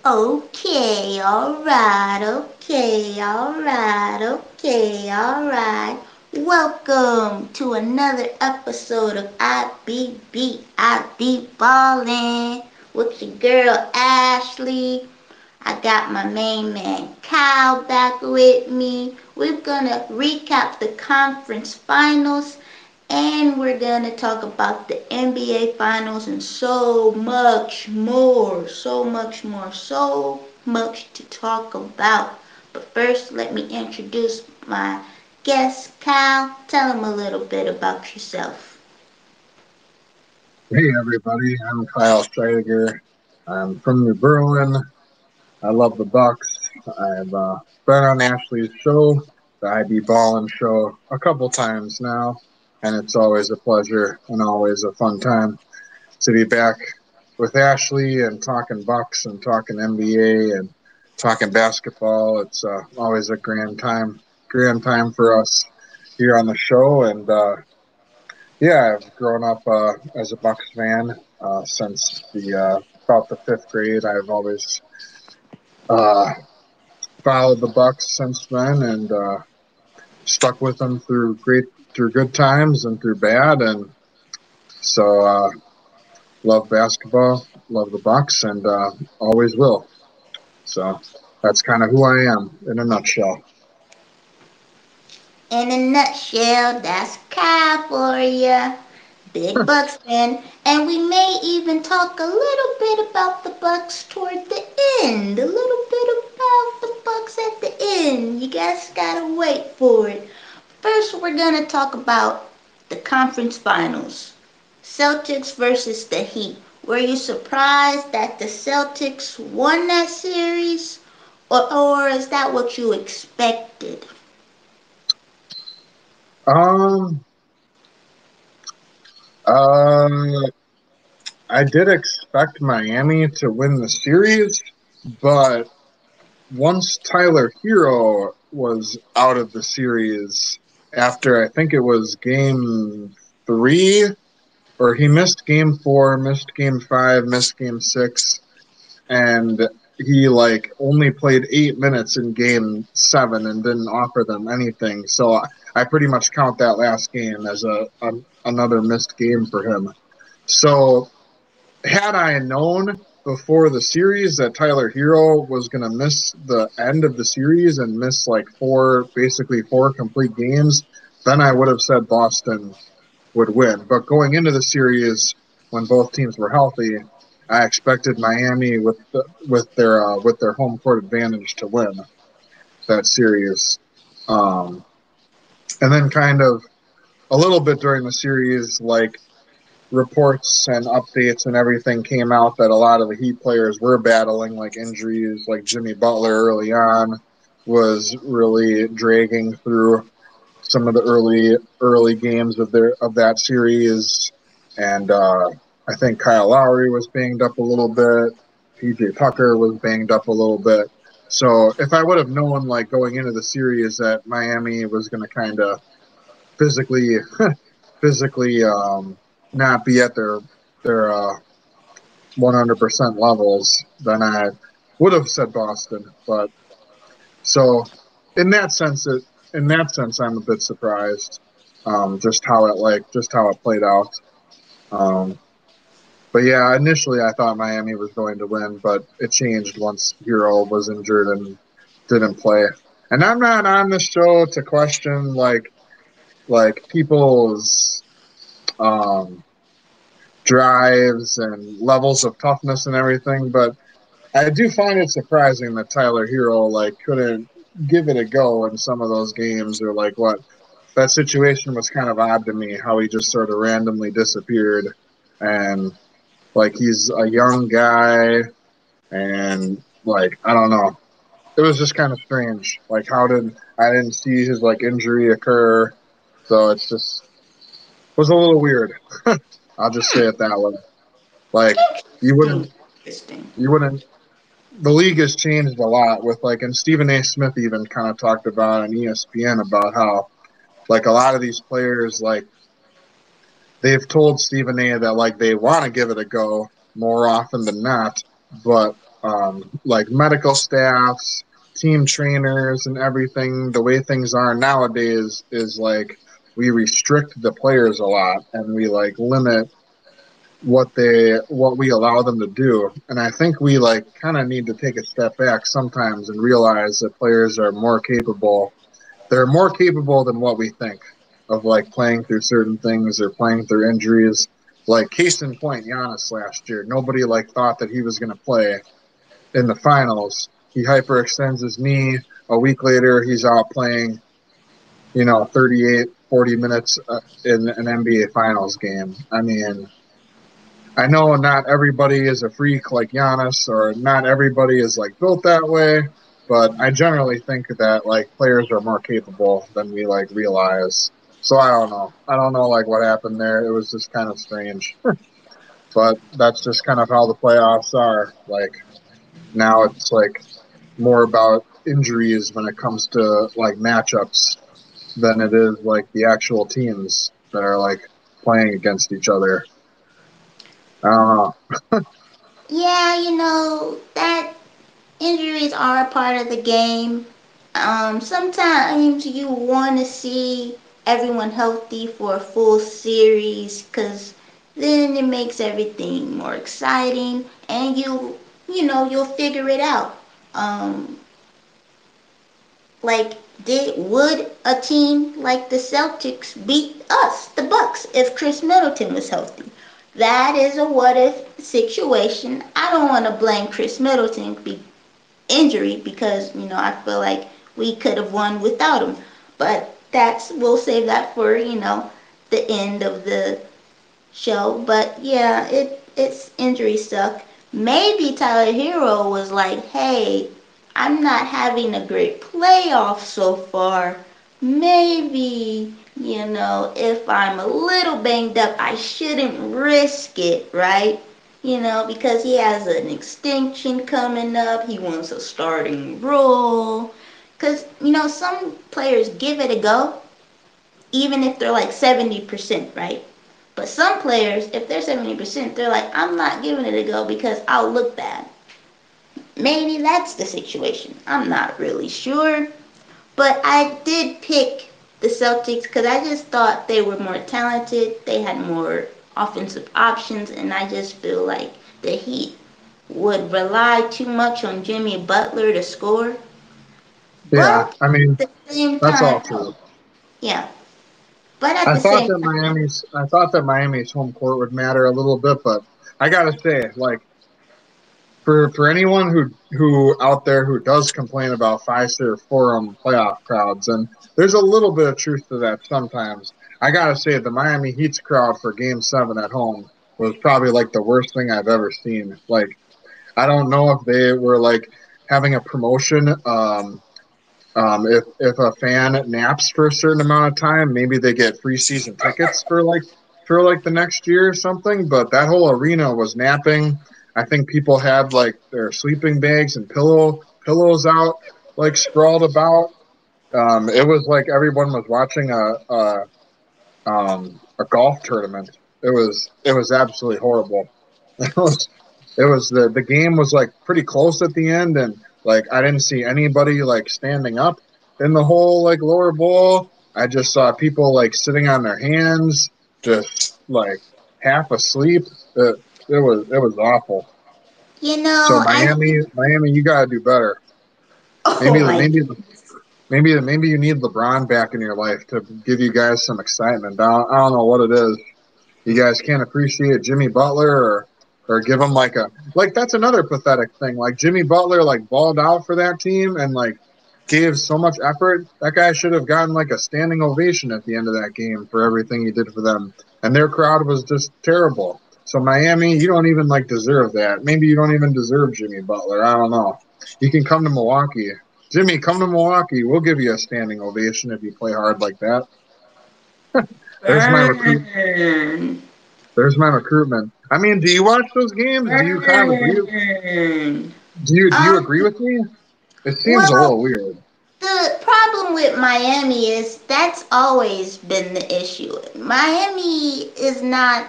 Okay, alright, alright. Welcome to another episode of I be ballin' with your girl Ashley. I got my main man Kyle back with me. We're gonna recap the conference finals and we're gonna talk about the NBA finals and so much more. So much to talk about. But first, let me introduce my guest, Kyle. Tell him a little bit about yourself. Hey everybody, I'm Kyle Steiger. I'm from New Berlin. I love the Bucks. I've been on Ashley's show, the IB Ballin show, a couple times now, and it's always a pleasure and always a fun time to be back with Ashley and talking Bucks and talking NBA and talking basketball. It's always a grand time for us here on the show, and yeah, I've grown up as a Bucks fan since the about the fifth grade. I've always uh, followed the Bucks since then, and stuck with them through good times and through bad. And so love basketball, love the Bucks, and always will. So that's kind of who I am in a nutshell. In a nutshell, that's Kyle for ya. Big Bucks fan, and we may even talk a little bit about the Bucks toward the end. A little bit about the Bucks at the end. You guys gotta wait for it. First, we're gonna talk about the conference finals. Celtics versus the Heat. Were you surprised that the Celtics won that series? Or is that what you expected? Um, uh, I did expect Miami to win the series, but once Tyler Hero was out of the series after I think it was game 3, or he missed game 4, missed game 5, missed game 6, and he like only played 8 minutes in game 7 and didn't offer them anything. So I pretty much count that last game as another missed game for him. So had I known before the series that Tyler Hero was going to miss the end of the series and miss like basically four complete games, then I would have said Boston would win. But going into the series, when both teams were healthy, I expected Miami with their home court advantage to win that series. Um, and then kind of a little bit during the series, like reports and updates and everything came out that a lot of the Heat players were battling like injuries, like Jimmy Butler early on was really dragging through some of the early games of that series, and I think Kyle Lowry was banged up a little bit. PJ Tucker was banged up a little bit. So if I would have known like going into the series that Miami was going to kind of physically physically not be at their 100% levels, then I would have said Boston. But so in that sense, I'm a bit surprised, just how it played out. Um, but yeah, initially I thought Miami was going to win, but it changed once Hero was injured and didn't play. And I'm not on the show to question like people's um, drives and levels of toughness and everything, but I do find it surprising that Tyler Hero like couldn't give it a go in some of those games, or like what that situation was kind of odd to me, how he just sort of randomly disappeared, and like he's a young guy, and like I don't know, it was just kind of strange. Like I didn't see his like injury occur, so it's just was a little weird. I'll just say it that way. Like you wouldn't Interesting. you wouldn't the league has changed a lot with like, and Stephen A. Smith even kind of talked about on ESPN about how like a lot of these players, like they've told Stephen A. that like they want to give it a go more often than not, but like medical staffs, team trainers, and everything. The way things are nowadays is like we restrict the players a lot, and we like limit what we allow them to do. And I think we like kind of need to take a step back sometimes and realize that players are more capable. They're more capable than what we think of, like playing through certain things or playing through injuries. Like case in point, Giannis last year. Nobody like thought that he was going to play in the finals. He hyperextends his knee. A week later, he's out playing, 38, 40 minutes in an NBA finals game. I mean, I know not everybody is a freak like Giannis, or not everybody is like built that way, but I generally think that like players are more capable than we like realize. So I don't know. I don't know like what happened there. It was just kind of strange, but that's just kind of how the playoffs are. Like now it's like more about injuries when it comes to like matchups than it is like the actual teams that are like playing against each other. I don't know. Yeah, that injuries are a part of the game. Sometimes you want to see everyone healthy for a full series because then it makes everything more exciting and you'll figure it out. Um, like, would a team like the Celtics beat us, the Bucks, if Chris Middleton was healthy? That is a what if situation. I don't want to blame Chris Middleton injury because I feel like we could have won without him. But we'll save that for the end of the show. But yeah, it's injury stuck. Maybe Tyler Hero was like, hey, I'm not having a great playoff so far. Maybe, if I'm a little banged up, I shouldn't risk it, right? Because he has an extension coming up. He wants a starting role. Because, some players give it a go, even if they're like 70%, right? But some players, if they're 70%, they're like, I'm not giving it a go because I'll look bad. Maybe that's the situation. I'm not really sure. But I did pick the Celtics because I just thought they were more talented. They had more offensive options, and I just feel like the Heat would rely too much on Jimmy Butler to score. Yeah, But I mean, at the same that's all time, true. yeah. But at I the thought same that time, Miami's home court would matter a little bit, but I gotta say, like for anyone who out there who does complain about Fiserv Forum playoff crowds, and there's a little bit of truth to that sometimes. I gotta say, the Miami Heat's crowd for Game 7 at home was probably like the worst thing I've ever seen. Like I don't know if they were like having a promotion. If a fan naps for a certain amount of time, maybe they get free season tickets for like the next year or something. But that whole arena was napping. I think people had like their sleeping bags and pillows out, like sprawled about. It was like everyone was watching a golf tournament. It was absolutely horrible. It was the game was like pretty close at the end, and like I didn't see anybody like standing up in the whole like lower bowl. I just saw people like sitting on their hands, just like half asleep. It was awful. So I Miami, you gotta do better. oh Maybe my maybe goodness. maybe you need LeBron back in your life to give you guys some excitement. I don't know what it is. You guys can't appreciate Jimmy Butler or give him like that's another pathetic thing. Like Jimmy Butler like balled out for that team and like gave so much effort. That guy should have gotten like a standing ovation at the end of that game for everything he did for them. And their crowd was just terrible. So Miami, you don't even like deserve that. Maybe you don't even deserve Jimmy Butler. I don't know. You can come to Milwaukee. Jimmy, come to Milwaukee. We'll give you a standing ovation if you play hard like that. There's my recruit. Burn. There's my recruitment. I mean, do you watch those games? Do you kind of agree? Burn. Do you Um, agree with me? It seems a well, little weird. the problem with Miami is that's always been the issue. Miami is not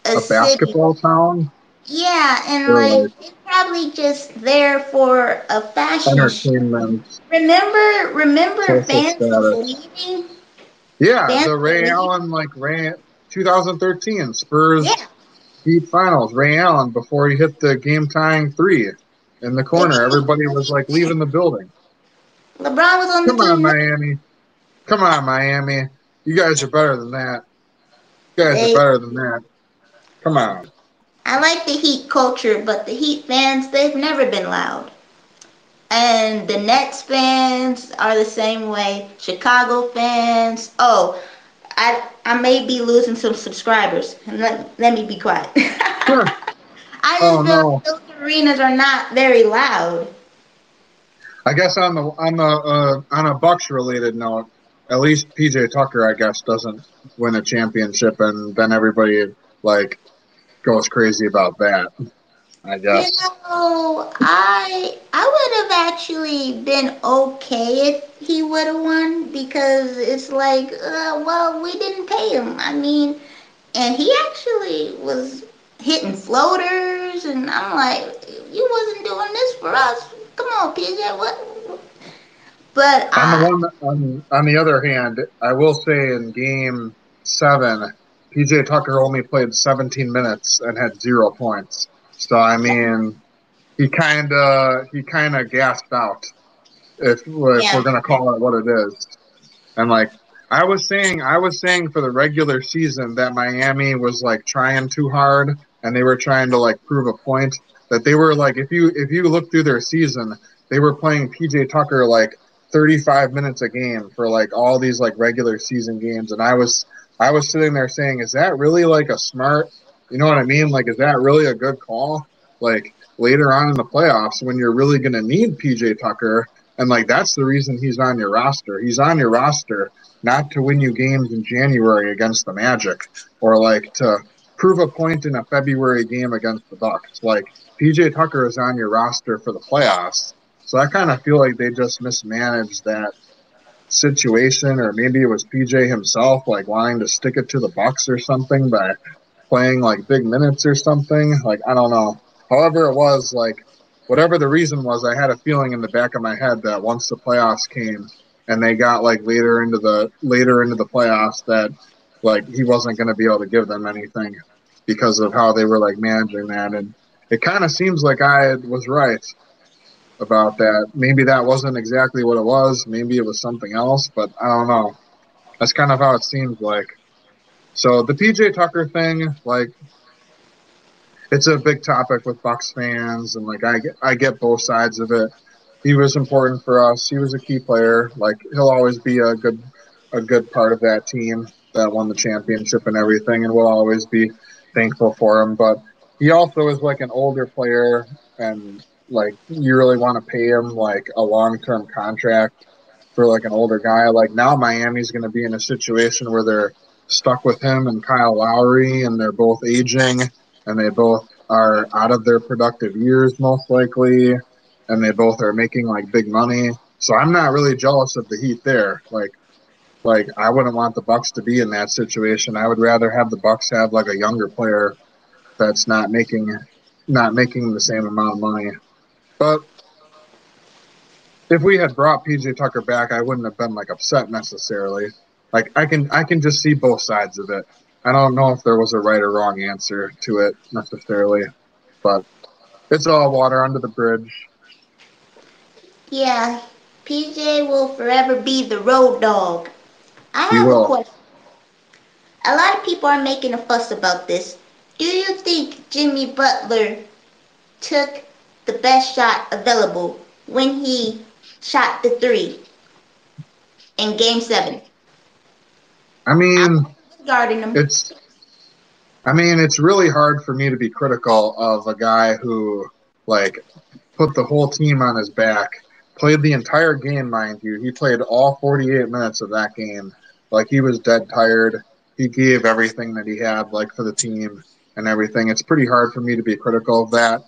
a A city. basketball town? Yeah, and They're like like it's probably just there for a fashion show. entertainment, Remember social fans was status. leaving? Yeah, Fans the were Ray leaving? Allen, 2013 Spurs Yeah. Heat finals. Ray Allen, before he hit the game tying three in the The corner, game was everybody was already like set. leaving the building. LeBron was on the Come on, team. Miami. Come on, Miami. You guys are better than that. You guys are They better than that. Come on. I like the Heat culture, but the Heat fans, they've never been loud. And the Nets fans are the same way. Chicago fans. Oh, I may be losing some subscribers. Let me be quiet. Sure. I Oh just feel like no. those arenas are not very loud. I guess on a Bucks related note, at least PJ Tucker, I guess, doesn't win a championship, and then everybody like goes crazy about that. I You guess. know, I would have actually been okay if he would have won because it's like, well, we didn't pay him. I mean, and he actually was hitting floaters, and I'm like, you wasn't doing this for us. Come on, PJ. What? But On the other hand, I will say in Game Seven, PJ Tucker only played 17 minutes and had 0 points. So I mean, he kind of gassed out if yeah, we're gonna call it what it is. And like I was saying for the regular season that Miami was like trying too hard and they were trying to like prove a point that they were like if you look through their season, they were playing PJ Tucker like 35 minutes a game for like all these like regular season games and I was sitting there saying, is that really like a smart, you know what I mean? Like is that really a good call? Like later on in the playoffs when you're really going to need PJ Tucker and like that's the reason he's on your roster. He's on your roster not to win you games in January against the Magic or like to prove a point in a February game against the Bucks. Like PJ Tucker is on your roster for the playoffs. So I kind of feel like they just mismanaged that situation, or maybe it was PJ himself like wanting to stick it to the Bucks or something by playing like big minutes or something. Like I don't know. However it was, like whatever the reason was, I had a feeling in the back of my head that once the playoffs came and they got like later into the playoffs that like he wasn't going to be able to give them anything because of how they were like managing that. And it kind of seems like I was right about that. Maybe that wasn't exactly what it was. Maybe it was something else, but I don't know. That's kind of how it seems like. So the PJ Tucker thing, like it's a big topic with Bucks fans, and like I get both sides of it. He was important for us. He was a key player. Like he'll always be a good part of that team that won the championship and everything, and we'll always be thankful for him. But he also is like an older player, and like you really want to pay him like a long-term contract for like an older guy. Like now Miami's going to be in a situation where they're stuck with him and Kyle Lowry, and they're both aging, and they both are out of their productive years most likely, and they both are making like big money. So I'm not really jealous of the Heat there. Like I wouldn't want the Bucks to be in that situation. I would rather have the Bucks have like a younger player that's not making the same amount of money. But if we had brought PJ Tucker back, I wouldn't have been like upset necessarily. Like I can just see both sides of it. I don't know if there was a right or wrong answer to it necessarily, but it's all water under the bridge. yeah. PJ will forever be the road dog. I He have a will. question. A lot of people are making a fuss about this. Do you think Jimmy Butler took the best shot available when he shot the three in Game 7? I I mean, was guarding him. it's it's really hard for me to be critical of a guy who like put the whole team on his back, played the entire game, mind you. He played all 48 minutes of that game. Like he was dead tired. He gave everything that he had, like for the team and everything. It's pretty hard for me to be critical of that.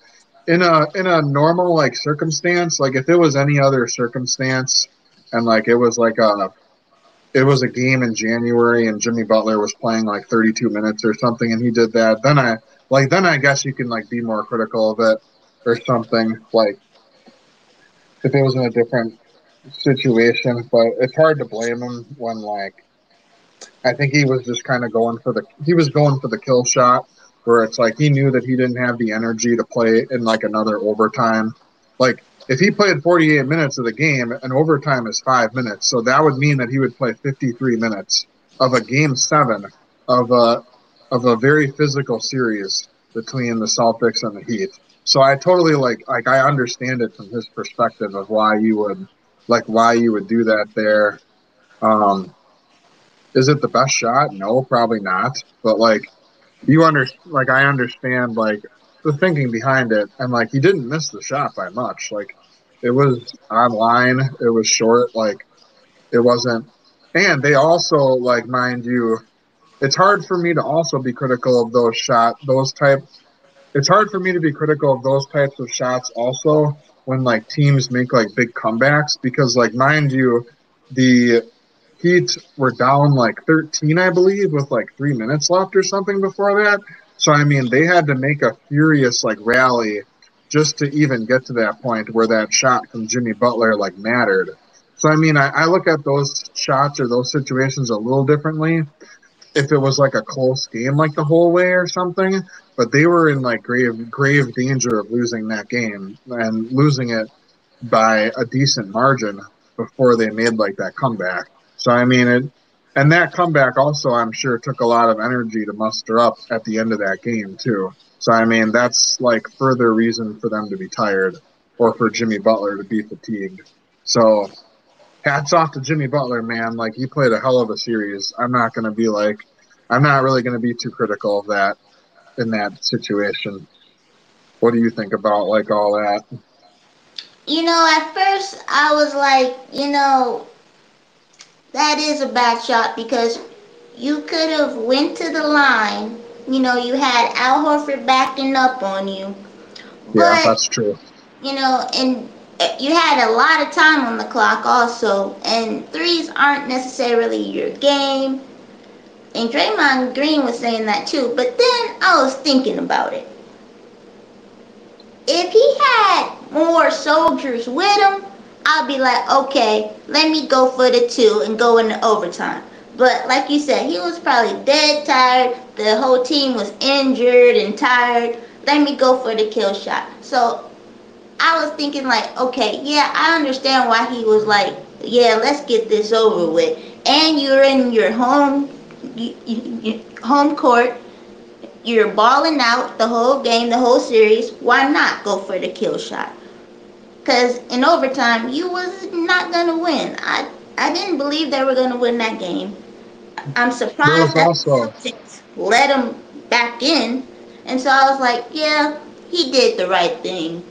In a normal like circumstance, like if it was any other circumstance, and like it was a game in January and Jimmy Butler was playing like 32 minutes or something and he did that, then like then I guess you can like be more critical of it or something. Like if it was in a different situation, but it's hard to blame him when like I think he was just kind of going for the kill shot where it's like he knew that he didn't have the energy to play in like another overtime. Like if he played 48 minutes of the game, an overtime is 5 minutes, so that would mean that he would play 53 minutes of a game seven of a very physical series between the Celtics and the Heat. So I totally like I understand it from his perspective of why you would do that there. Um, is it the best shot? No, probably not. But like I understand like the thinking behind it, and like he didn't miss the shot by much. Like it was online, it was short, like it wasn't. And they also like mind you, it's hard for me to also be critical of those type. It's hard for me to be critical of those types of shots also when like teams make like big comebacks because like mind you, the Heat were down like 13, I believe, with like 3 minutes left or something before that. So I mean, they had to make a furious like rally just to even get to that point where that shot from Jimmy Butler like mattered. So I mean, I look at those shots or those situations a little differently if it was like a close game like the whole way or something. But they were in like grave danger of losing that game and losing it by a decent margin before they made like that comeback. So I mean it, and that comeback also I'm sure took a lot of energy to muster up at the end of that game too. So I mean that's like further reason for them to be tired or for Jimmy Butler to be fatigued. So hats off to Jimmy Butler, man. Like he played a hell of a series. I'm not really gonna be too critical of that in that situation. What do you think about like all that? At first I was like, that is a bad shot because you could have went to the line. You had Al Horford backing up on you, Yeah, but that's true. and you had a lot of time on the clock also, and threes aren't necessarily your game. And Draymond Green was saying that too. But then I was thinking about it. If he had more soldiers with him, I'd be like, okay, let me go for the two and go into overtime. But like you said, he was probably dead tired. The whole team was injured and tired. Let me go for the kill shot. So I was thinking like, okay, yeah, I understand why he was like, yeah, let's get this over with. And you're in your home court. You're balling out the whole game, the whole series. Why not go for the kill shot? Because in overtime, you was not gonna win. I didn't believe they were gonna win that game. I'm There surprised was that the also Celtics let him back in, and so I was like, yeah, he did the right thing.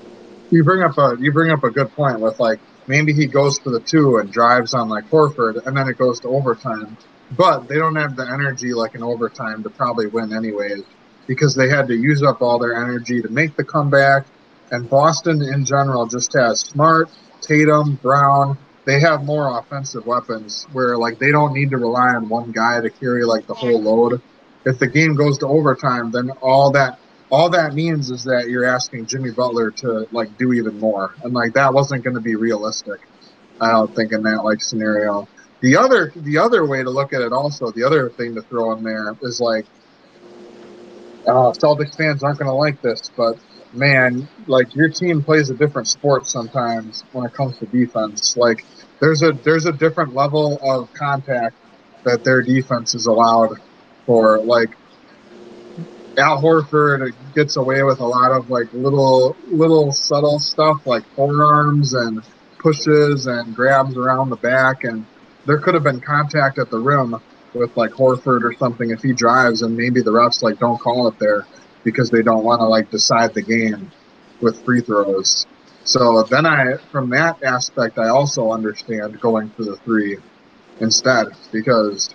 you bring up a good point with like maybe he goes for the two and drives on like Horford and then it goes to overtime. But they don't have the energy like in overtime to probably win anyways because they had to use up all their energy to make the comeback. And Boston in general just has Smart, Tatum, Brown. They have more offensive weapons where like they don't need to rely on one guy to carry like the whole load. If the game goes to overtime, then all that means is that you're asking Jimmy Butler to like do even more, and like that wasn't going to be realistic. I don't think in that like scenario. The other way to look at it, also the other thing to throw in there is like Celtics fans aren't going to like this, but man, like your team plays a different sport sometimes when it comes to defense. Like there's a different level of contact that their defense is allowed for. Like Al Horford gets away with a lot of like little subtle stuff like forearms and pushes and grabs around the back, and there could have been contact at the rim with like Horford or something if he drives, and maybe the refs like don't call it there because they don't want to like decide the game with free throws. So then from that aspect, I also understand going for the three instead because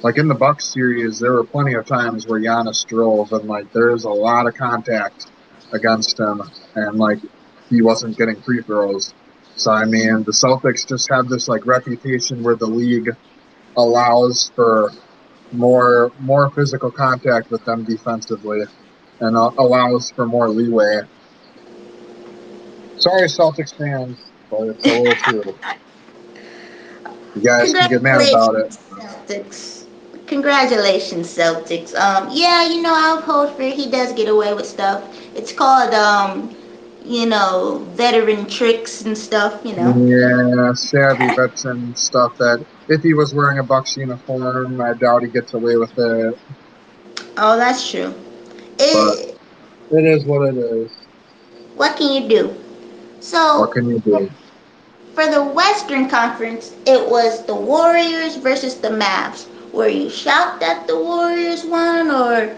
like in the Bucks series, there were plenty of times where Giannis drove and like there's a lot of contact against him, and like he wasn't getting free throws. So I mean, the Celtics just have this like reputation where the league allows for more physical contact with them defensively, and allows for more leeway. Sorry, Celtics fans, but it's a little true. You guys can get mad about it. Congratulations, Celtics. Congratulations, Celtics. Yeah, I'll hold for he does get away with stuff. It's called veteran tricks and stuff. Yeah, savvy veteran stuff that if he was wearing a Bucks uniform, I doubt he gets away with it. Oh, that's true. But It, it is what it is. what can you do? What So, can you do? for the Western Conference, it was the Warriors versus the Mavs. Were you shocked that the Warriors won, or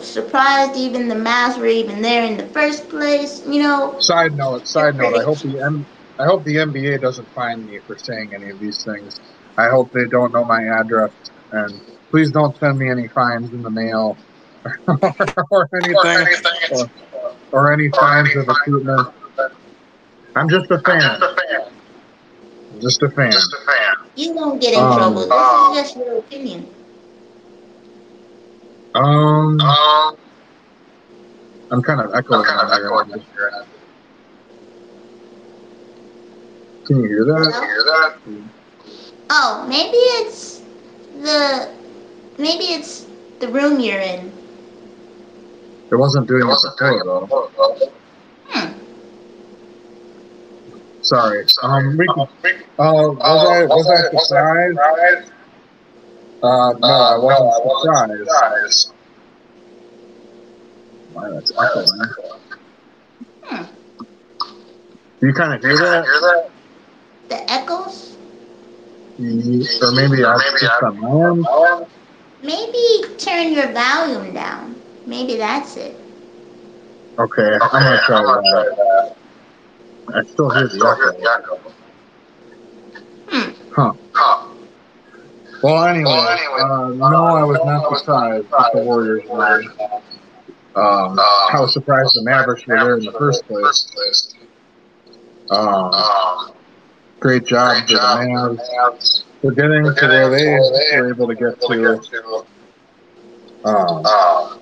surprised even the Mavs were even there in the first place? Side note. Your Side note. prediction. I hope the NBA doesn't find me for saying any of these things. I hope they don't know my address, and please don't send me any fines in the mail or anything, or, or any signs of recruitment. I'm just a fan. Just a fan. You won't get in trouble. Um, This is just your opinion. um, I'm kind of echoing on your end. Can you hear that? Hello? Oh, the maybe it's the room you're in. It wasn't doing it before though. Hmm. Sorry. Was I surprised? No, I wasn't surprised. Why that's echoing? Hmm. Do you kind of hear that? The echoes? Or maybe I just on my end? Maybe turn your volume down. Maybe that's it. Okay, I'm gonna try that. I still hear the echo. Hmm. Huh. Well, anyway, no, I was not surprised that the Warriors won. I was surprised the Mavericks were there in the first place. Um, Great job for the Mavs. We're getting to where they were able to get to. Um,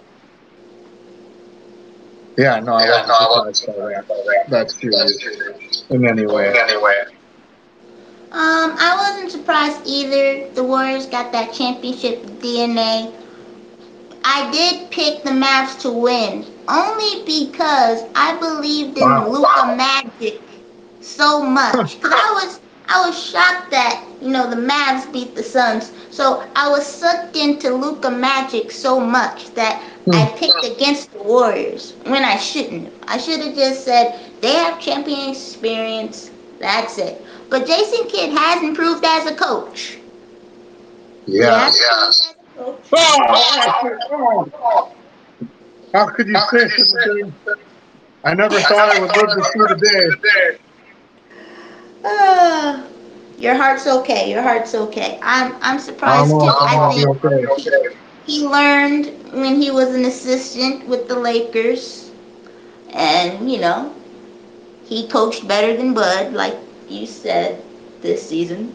yeah, no, I wasn't surprised by that series in any way. I wasn't surprised either. The Warriors got that championship DNA. I did pick the Mavs to win only because I believed in Wow. Luka Magic so much. Cause I was shocked that the Mavs beat the Suns. So I was sucked into Luka Magic so much that I picked against the Warriors when I shouldn't have. I should have just said they have champion experience. That's it. But Jason Kidd has improved as a coach. Yes. Yes. Oh, how could you say such a thing? I never thought I would live to see the day. Uh, your heart's okay. Your heart's okay. I'm I don't surprised know too. if I'm I gonna be think okay. he learned when he was an assistant with the Lakers, and he coached better than Bud, like you said this season.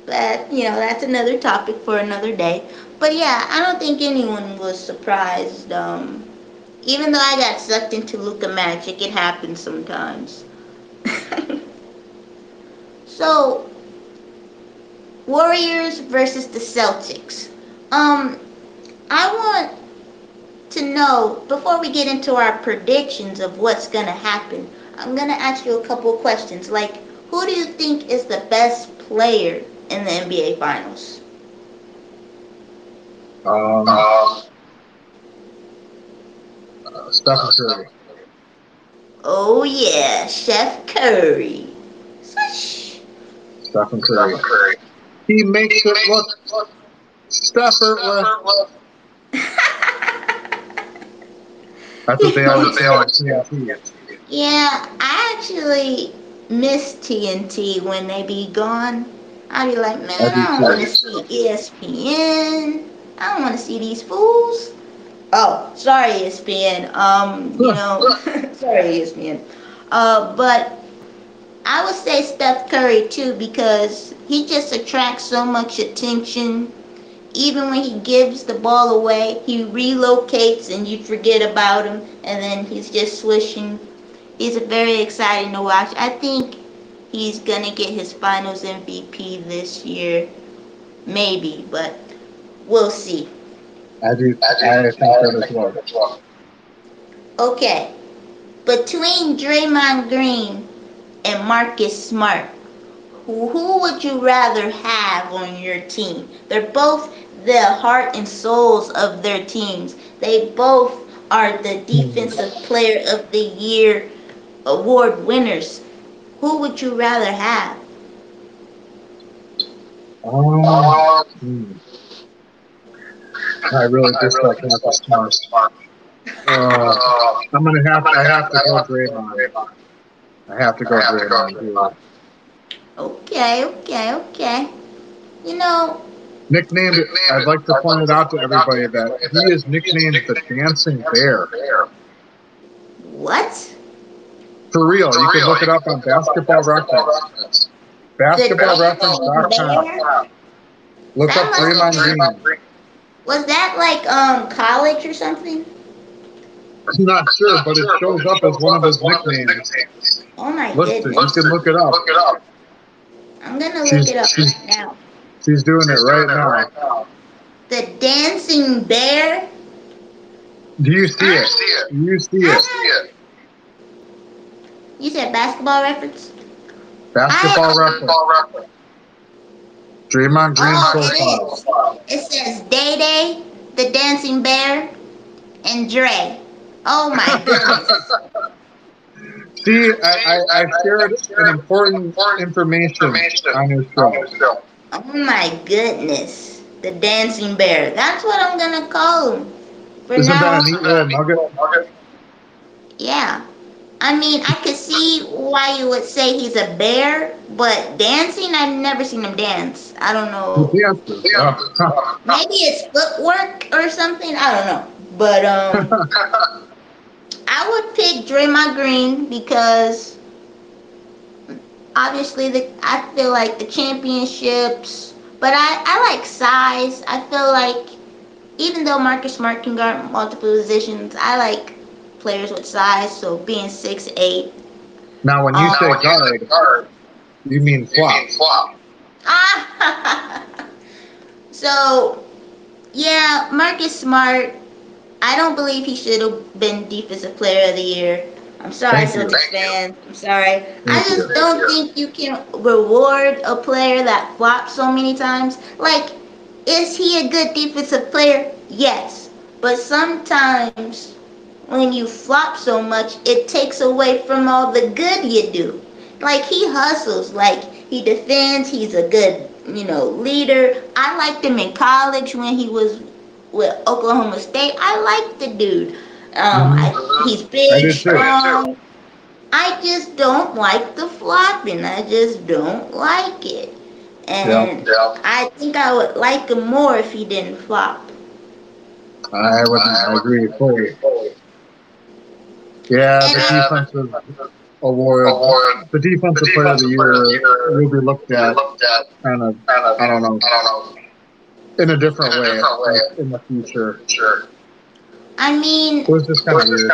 But that's another topic for another day. But yeah, I don't think anyone was surprised. Even though I got sucked into Luka Magic, it happens sometimes. So Warriors versus the Celtics. Um, I want to know before we get into our predictions of what's gonna happen. I'm gonna ask you a couple of questions. Like, who do you think is the best player in the NBA Finals? Um, Stephen Curry. Oh yeah, Chef Curry. Swish. Stephen Curry. He makes it look effortless. That's what they always say on TNT. Yeah, I actually miss TNT when they be gone. I'd be like, I man, do I don't want to too. see ESPN. I don't want to see these fools. Oh, sorry, ESPN. Sorry, ESPN. But I would say Steph Curry too because he just attracts so much attention. even when he gives the ball away, he relocates and you forget about him, and then he's just swishing. He's very exciting to watch. I think he's gonna get his Finals MVP this year, maybe, but we'll see. I do. I think that as well. Okay, between Draymond Green and Marcus Smart, who would you rather have on your team? They're both the heart and souls of their teams. They both are the Defensive Player of the Year award winners. Who would you rather have? Hmm. I really dislike Marcus Smart. I'm gonna have. I have to go Draymond. I have to go Draymond here. Okay, okay, okay. You know, Nicknamed. I'd like to point it out to everybody that he is nicknamed the Dancing Bear. what? For real, you can look it up on Basketball Reference. BasketballReference.com. Look up Draymond Green. Was that like college or something? I'm not sure, but it shows up as one of his nicknames. Oh my Listed. goodness. You can look it up. I'm gonna look it up right now. She's doing it right now. The Dancing Bear? Do you see it? Do you see it? You said Basketball Reference? Basketball Reference. Draymond Green profile. It says Day Day, the Dancing Bear, and Dre. Oh my goodness. See, I shared an important information on your show. Oh my goodness. The Dancing Bear. That's what I'm gonna call him. Isn't that a neat little nugget? Yeah. I mean, I could see why you would say he's a bear, but dancing, I've never seen him dance. I don't know. Maybe it's footwork or something. I don't know. But I would pick Draymond Green because obviously I feel like the championships, but I like size. I feel like even though Marcus Smart can guard multiple positions, I like players with size. So being 6'8". Now, when you say guard, you mean flop. So yeah, Marcus Smart. I don't believe he should have been Defensive Player of the Year. I'm sorry, Celtics fans. I'm sorry. I just don't think you can reward a player that flops so many times. Like, is he a good defensive player? Yes. But sometimes when you flop so much, it takes away from all the good you do. Like, he hustles. Like, he defends. He's a good, leader. I liked him in college when he was with Oklahoma State. I like the dude. He's big, strong. I just don't like the flopping. I just don't like it. And I think I would like him more if he didn't flop. I agree fully. Yeah, the defensive award, the defensive player of the year will be looked at kind of, I don't know, in a different way in the future. I mean, it was just kind of weird.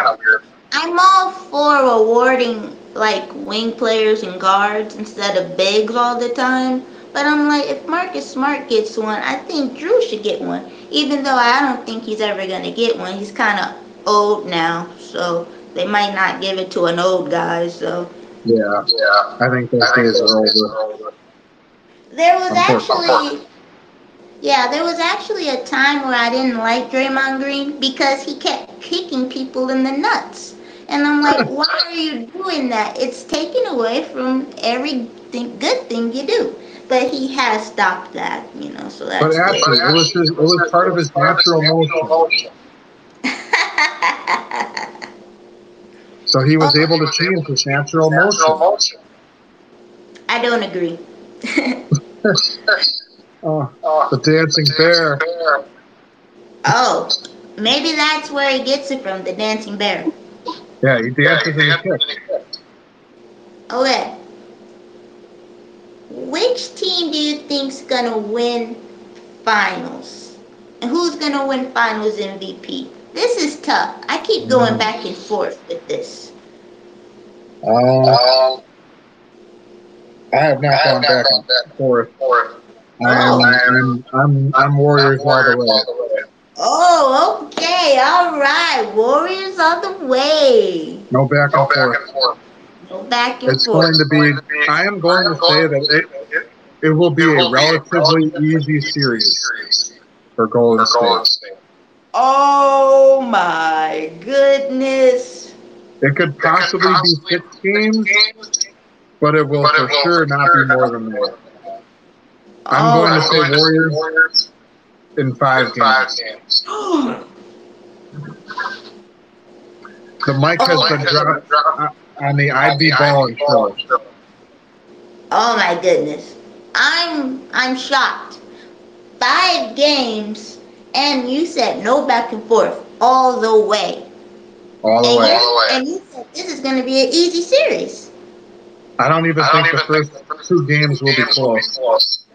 I'm all for awarding like wing players and guards instead of bigs all the time. But I'm like, if Marcus Smart gets one, I think Drew should get one. Even though I don't think he's ever going to get one. He's kind of old now. So they might not give it to an old guy. So yeah. I think those days are over. There was actually a time where I didn't like Draymond Green because he kept kicking people in the nuts. And I'm like, why are you doing that? It's taken away from good thing you do. But he has stopped that, so that's But actually, it was part of his natural motion. So he was able to change his natural motion. I don't agree. The dancing bear. Oh, maybe that's where he gets it from, the dancing bear. Yeah, he dances in the kick. Okay. Which team do you think's gonna win finals? And who's going to win finals MVP? This is tough. I keep going Mm. back and forth with this. Uh, Um, I have I not have gone not back gone and back forth. and forth. I'm Oh. I'm I'm I'm I'm Warriors all the Warriors way. all the way. Oh, okay. All right. Warriors on the way. No back No and back forth. and forth. No back and It's forth. going It's to going be. to be. I am I going to am going say to that say that it will it be a will be a relatively relatively easy easy series series for Golden for State. Golden State. Oh my goodness. It could It could possibly be possibly six be six games, games, but it will but it for will for sure not be sure more not than be that. more than that. I'm Oh. going to I'm say going to say Warriors Warriors in 5 in five games. games. The mic Oh has my been dropped goodness. on the On IB the IB Ballin ball show. show. Oh my goodness. I'm shocked. 5 games, and you said no back and forth all the way. All the And way. you said this is going to be an easy series. I don't even I don't think the even think first the first 2 games will be games will be close. close.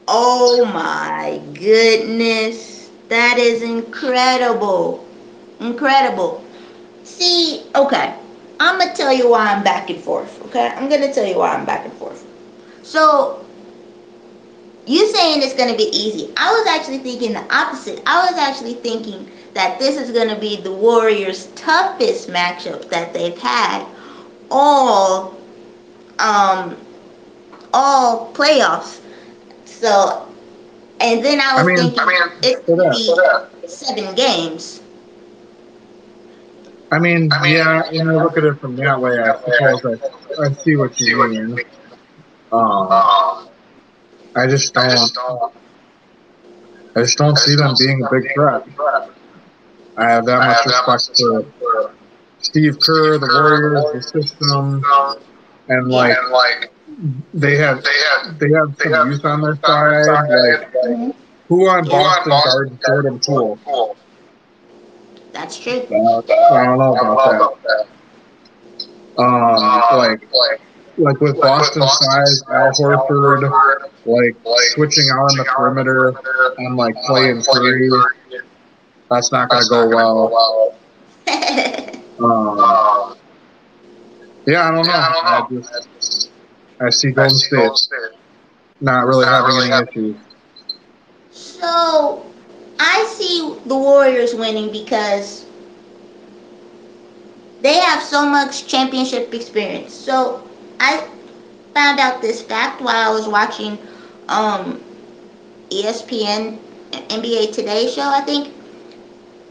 Oh my goodness. That is incredible. Incredible. See, okay. I'm going to tell you why I'm back and forth, okay? I'm going to tell you why I'm back and forth. So, you saying it's going to be easy. I was actually thinking the opposite. I was actually thinking that this is going to be the Warriors' toughest matchup that they've had all um all playoffs. So, and then I I was mean, thinking it's for going to that. be 7 games. I mean, I mean, yeah, when I yeah, look at it from that way, I that way suppose I see I what you see what you mean. mean. Um, Um, I just I don't, just don't, I just don't I see just them don't see being a them big being a threat. big threat. I have that I much have that much respect for respect for Steve Steve Kerr, the Kerr, the Warriors, the Warriors, the system, system, and yeah, like and like they have they have they have they some have youth on some their youth on their side. Like side. Like who on who on Boston Boston guards guard Jordan Jordan Poole? Poole? That's true. I don't know I don't about know that. about that. Um, like Like with with Boston Boston size, Al size, Al Horford, Horford, like like switching out on the switching out on the perimeter perimeter and like and Clay like and playing Curry, Curry. that's not going to That's go not going to go well. well. Um, um, yeah, I don't yeah, I know. don't I know. just I see I Golden see State Golden State not really not having really any having. issues. So I see the Warriors winning because they have so much championship experience. So I found out this fact while I was watching um, ESPN NBA Today show. I think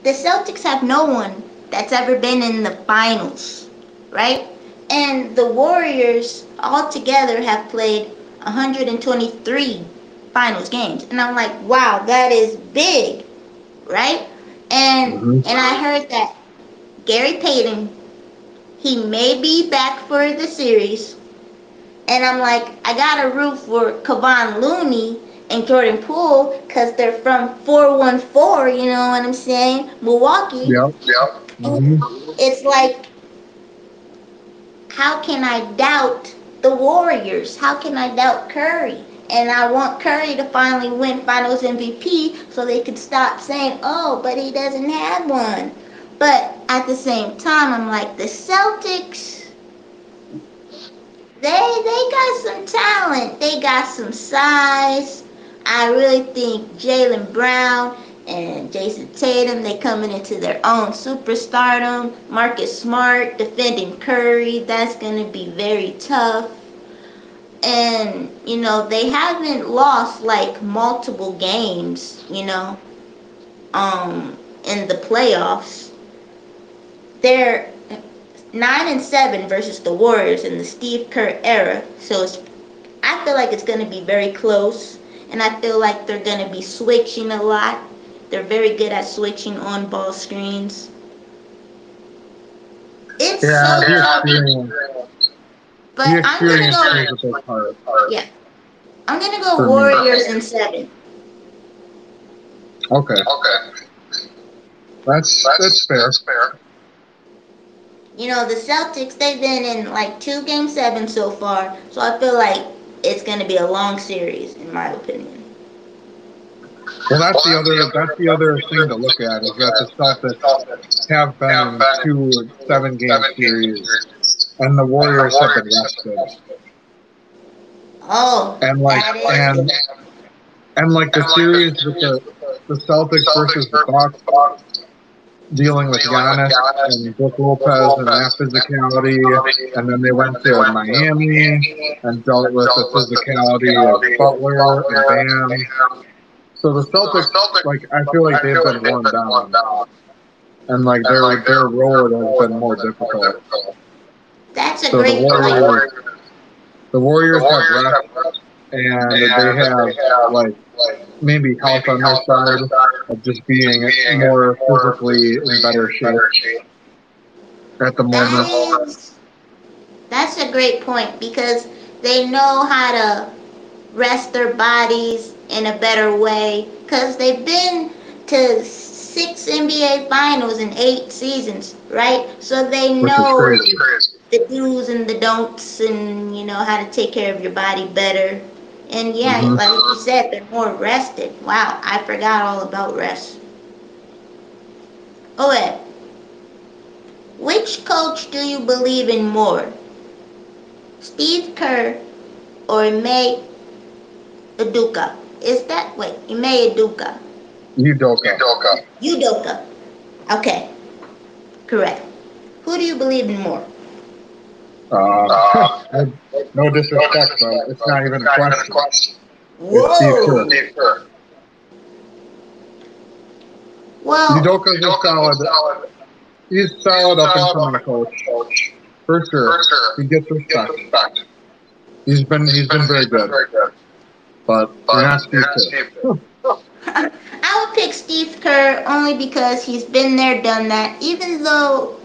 the Celtics have no one that's ever been in the finals, right? And the Warriors altogether have played 123 finals games. And I'm like, wow, that is big, right? Hmm. And I heard that Gary Payton, he may be back for the series. And I'm like, I got to root for Kevon Looney and Jordan Poole because they're from 414, you know what I'm saying? Milwaukee. Yep. Yep. Hmm. It's like, how can I doubt the Warriors? How can I doubt Curry? And I want Curry to finally win Finals MVP so they could stop saying, oh, but he doesn't have one. But at the same time, I'm like, the Celtics, they got some talent. They got some size. I really think Jaylen Brown and Jason Tatum, they coming into their own superstardom. Marcus Smart defending Curry, that's gonna be very tough. And they haven't lost like multiple games, in the playoffs. They're 9-7 versus the Warriors in the Steve Kerr era. So I feel like it's going to be very close, and I feel like they're going to be switching a lot. They're very good at switching on ball screens. It's Yeah, so the tough. experience. The But I'm gonna experience plays a big go. part Yeah, I'm gonna go for me. Warriors in 7. Okay, Okay, that's fair. that's fair. The Celtics, they've been in like 2 Game 7 so far, so I feel like it's gonna be a long series, in my opinion. Well, that's the other thing to look at is that the Celtics have been in two 7-game series, and the Warriors have been rested. Oh, And like that and is. and like the series with the Celtics versus the Bucks, dealing with Giannis and Brook Lopez and that physicality, and then they went to Miami and dealt with the physicality of Butler and Bam. So the Celtics, like, I feel like they've been worn down, and like their road has been more difficult. That's a So great point. The Warriors have rest, and they have like maybe health on their side of just being more physically in better shape at the moment. That's a great point because they know how to rest their bodies in a better way because they've been to 6 NBA finals in 8 seasons, right? So they Which is know crazy. the do's and the don'ts and how to take care of your body better. And yeah, Hmm. like you said, they're more rested. Wow, I forgot all about rest. Okay, which coach do you believe in more? Steve Kerr or May Udoka? Is that wait, Ime Udoka? Udoka. Udoka. Okay, correct. Who do you believe in more? No, no disrespect, but it's not even a question. It's Steve Whoa. Kerr. Well, Udoka's a solid. He's solid up and coming coach for sure. He gets respect. He's been very good, but you're not Steve Kerr. I would pick Steve Kerr only because he's been there, done that. Even though,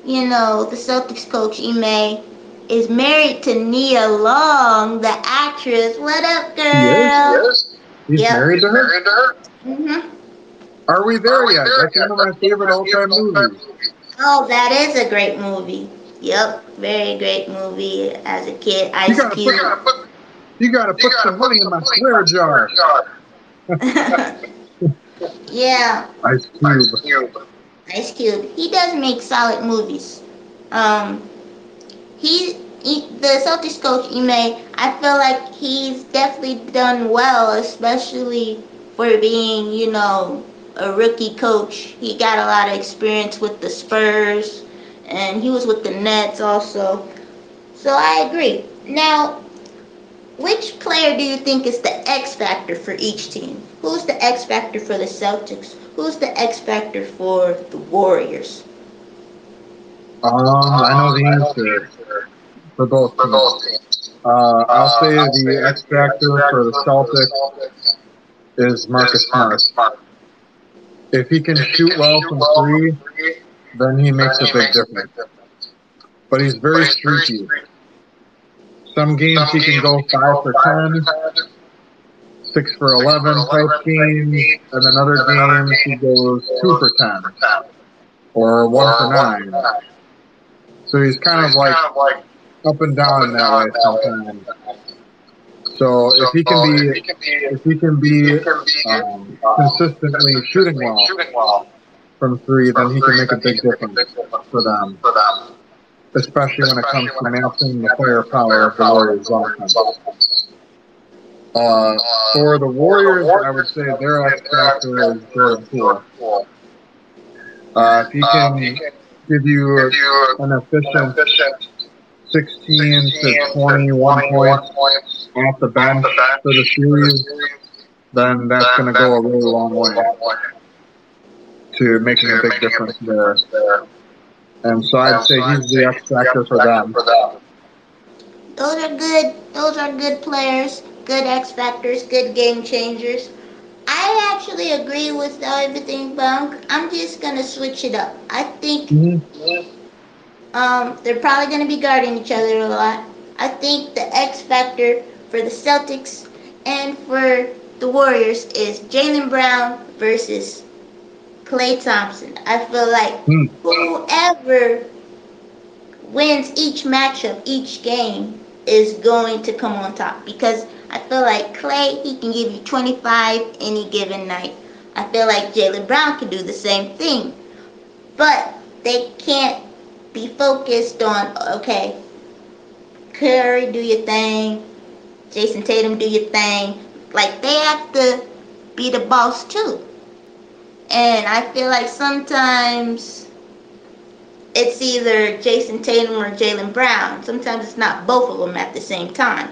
the Celtics coach Ime is married to Nia Long, the actress. What up, He is. girl? He's Yep. married to her. Mhm. Are we there yet? That's one of my favorite all-time movies. Oh, that is a great movie. Yep, very great movie as a kid. You Ice gotta Cube. put some money in my swear jar. Yeah, Ice Cube. Ice Cube. He does make solid movies. Um, the Celtics coach Ime. I feel like he's definitely done well, especially for being a rookie coach. He got a lot of experience with the Spurs, and he was with the Nets also. So I agree. Now, which player do you think is the X factor for each team? Who's the X factor for the Celtics? Who's the X factor for the Warriors? I know the answer for both teams. I'll say the X factor for the Celtics is Marcus Smart. If he can shoot well from three, then he makes a big difference. But he's very streaky. Some games he can go 5 for 10, 6 for 11 type games, and then other games he goes 2 for 10 or 1 for 9. So he's kind of like up and down in that way sometimes. So if he can be consistently shooting well from three, then he can make a big difference for them, especially when it comes to matching the firepower of the Warriors offense. For the Warriors, I would say their X factor is Jordan Poole. If he can give you an efficient 16 to 21 points off the bench for the series, then that's going to go a really long way to making a big difference there. And so I'd say he's the X factor for them. Those are good. Those are good players. Good X factors. Good game changers. I actually agree with everything, Bunk. I'm just gonna switch it up. I think they're probably gonna be guarding each other a lot. I think the X factor for the Celtics and for the Warriors is Jaylen Brown versus Klay Thompson. I feel like whoever wins each matchup, each game, is going to come on top because I feel like Clay, he can give you 25 any given night. I feel like Jaylen Brown can do the same thing. But they can't be focused on, okay, Curry, do your thing. Jason Tatum, do your thing. Like, they have to be the boss too. And I feel like sometimes it's either Jason Tatum or Jaylen Brown. Sometimes it's not both of them at the same time.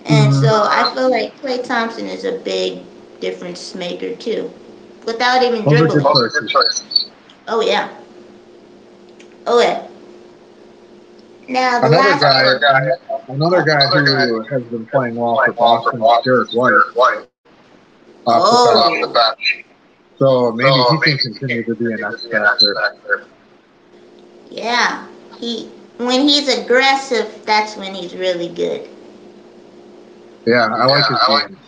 And Mm-hmm. so I feel like Klay Thompson is a big difference maker too, without even Those are good dribbling. choices. Oh yeah. Oh yeah. Now the Another last guy who has been playing well for Boston is Derek White off the bench. So maybe he can continue to be an X factor. Yeah. When he's aggressive, that's when he's really good. Yeah, I like his game.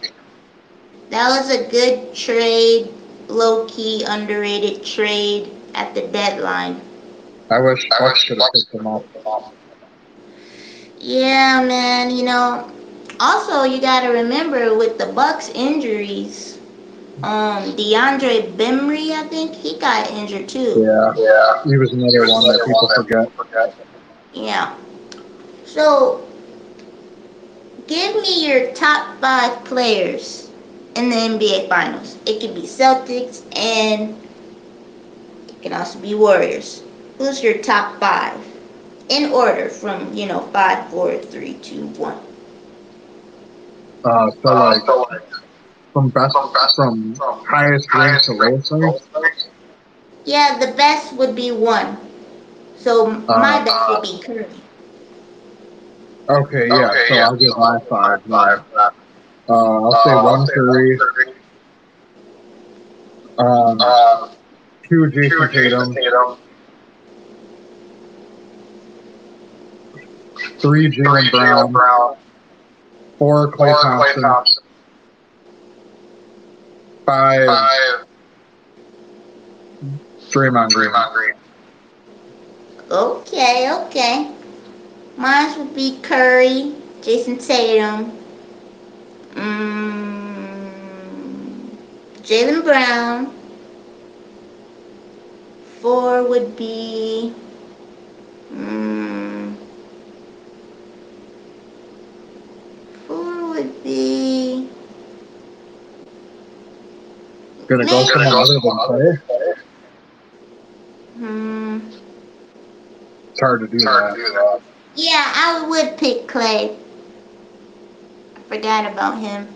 That was a good trade, low key underrated trade at the deadline. I wish Bucks could have picked him up. Yeah, man. Also you gotta remember with the Bucks injuries, DeAndre Bembry, I think he got injured too. Yeah, he was another one that people forget. Yeah. So give me your top 5 players in the NBA Finals. It could be Celtics and it can also be Warriors. Who's your top 5? In order from, 5, 4, 3, 2, 1. So like from highest rank to lowest rank. Yeah, the best would be 1. So my best would be Curry. Okay, yeah. So I'll give my 5. I'll say 1 Curry, 2 Jason Tatum, 3 Jaylen Brown, 4 Klay Thompson, 5 Draymond Green. Okay. Mine would be Curry, Jason Tatum, Jaylen Brown. 4 would be 4 would be Gonna go someone other than Klay? It's hard to do that. Yeah, I would pick Clay. I forgot about him.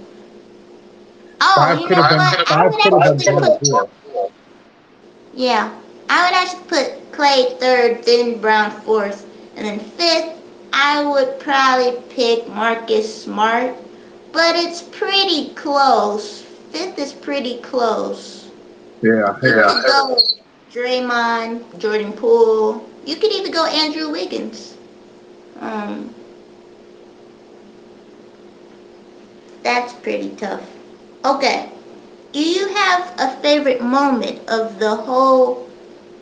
Oh, you know what? I would actually put. Yeah, I would actually put Clay 3rd, then Brown 4th, and then 5th. I would probably pick Marcus Smart, but it's pretty close. 5th is pretty close. Yeah. You could go Draymond, Jordan Poole. You could even go Andrew Wiggins. That's pretty tough. Okay. Do you have a favorite moment of the whole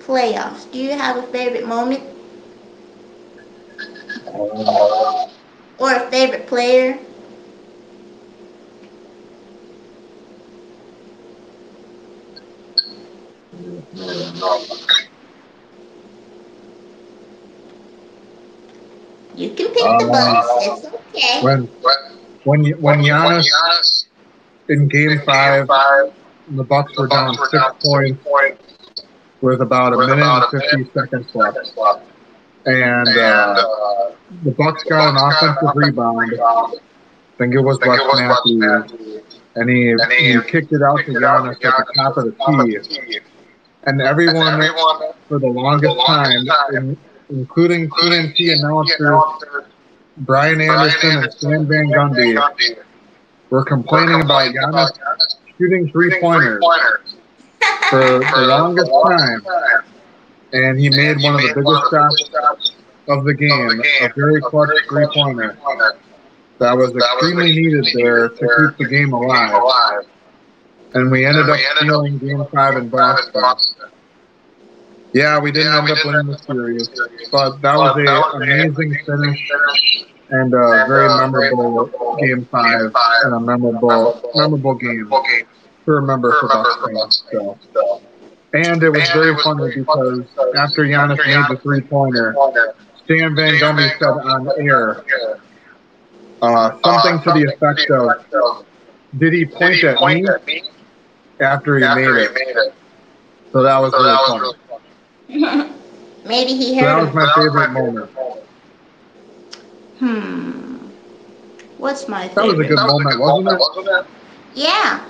playoffs? Do you have a favorite moment? Or a favorite player? You can pick the Bucks. It's okay. When Giannis in Game 5, the Bucks were down 6 points with about a minute and 50 seconds left, and the Bucks got an offensive rebound. I think it was Wes Matthews, and he kicked it out to Giannis at the top of the key, and everyone for the longest time, including TNT announcers Brian Anderson and Stan Van Gundy, were complaining about Giannis shooting 3-pointers for the longest time, and he made one of the biggest shots of the game, a very clutch 3-pointer that was extremely needed there to keep the game alive. And we ended up stealing Game 5 in Boston. Yeah, we didn't end up winning the series, but that was an amazing finish and a very memorable Game 5 and a memorable game to remember for Bucks fans. So, and it was very funny because after Giannis made the 3-pointer, Stan Van Gundy said on air something to the effect of, "Did he point at me after he made it?" So that was really funny. Maybe he So heard that was him. my favorite moment. What's my That was a favorite? good moment, wasn't it? Yeah.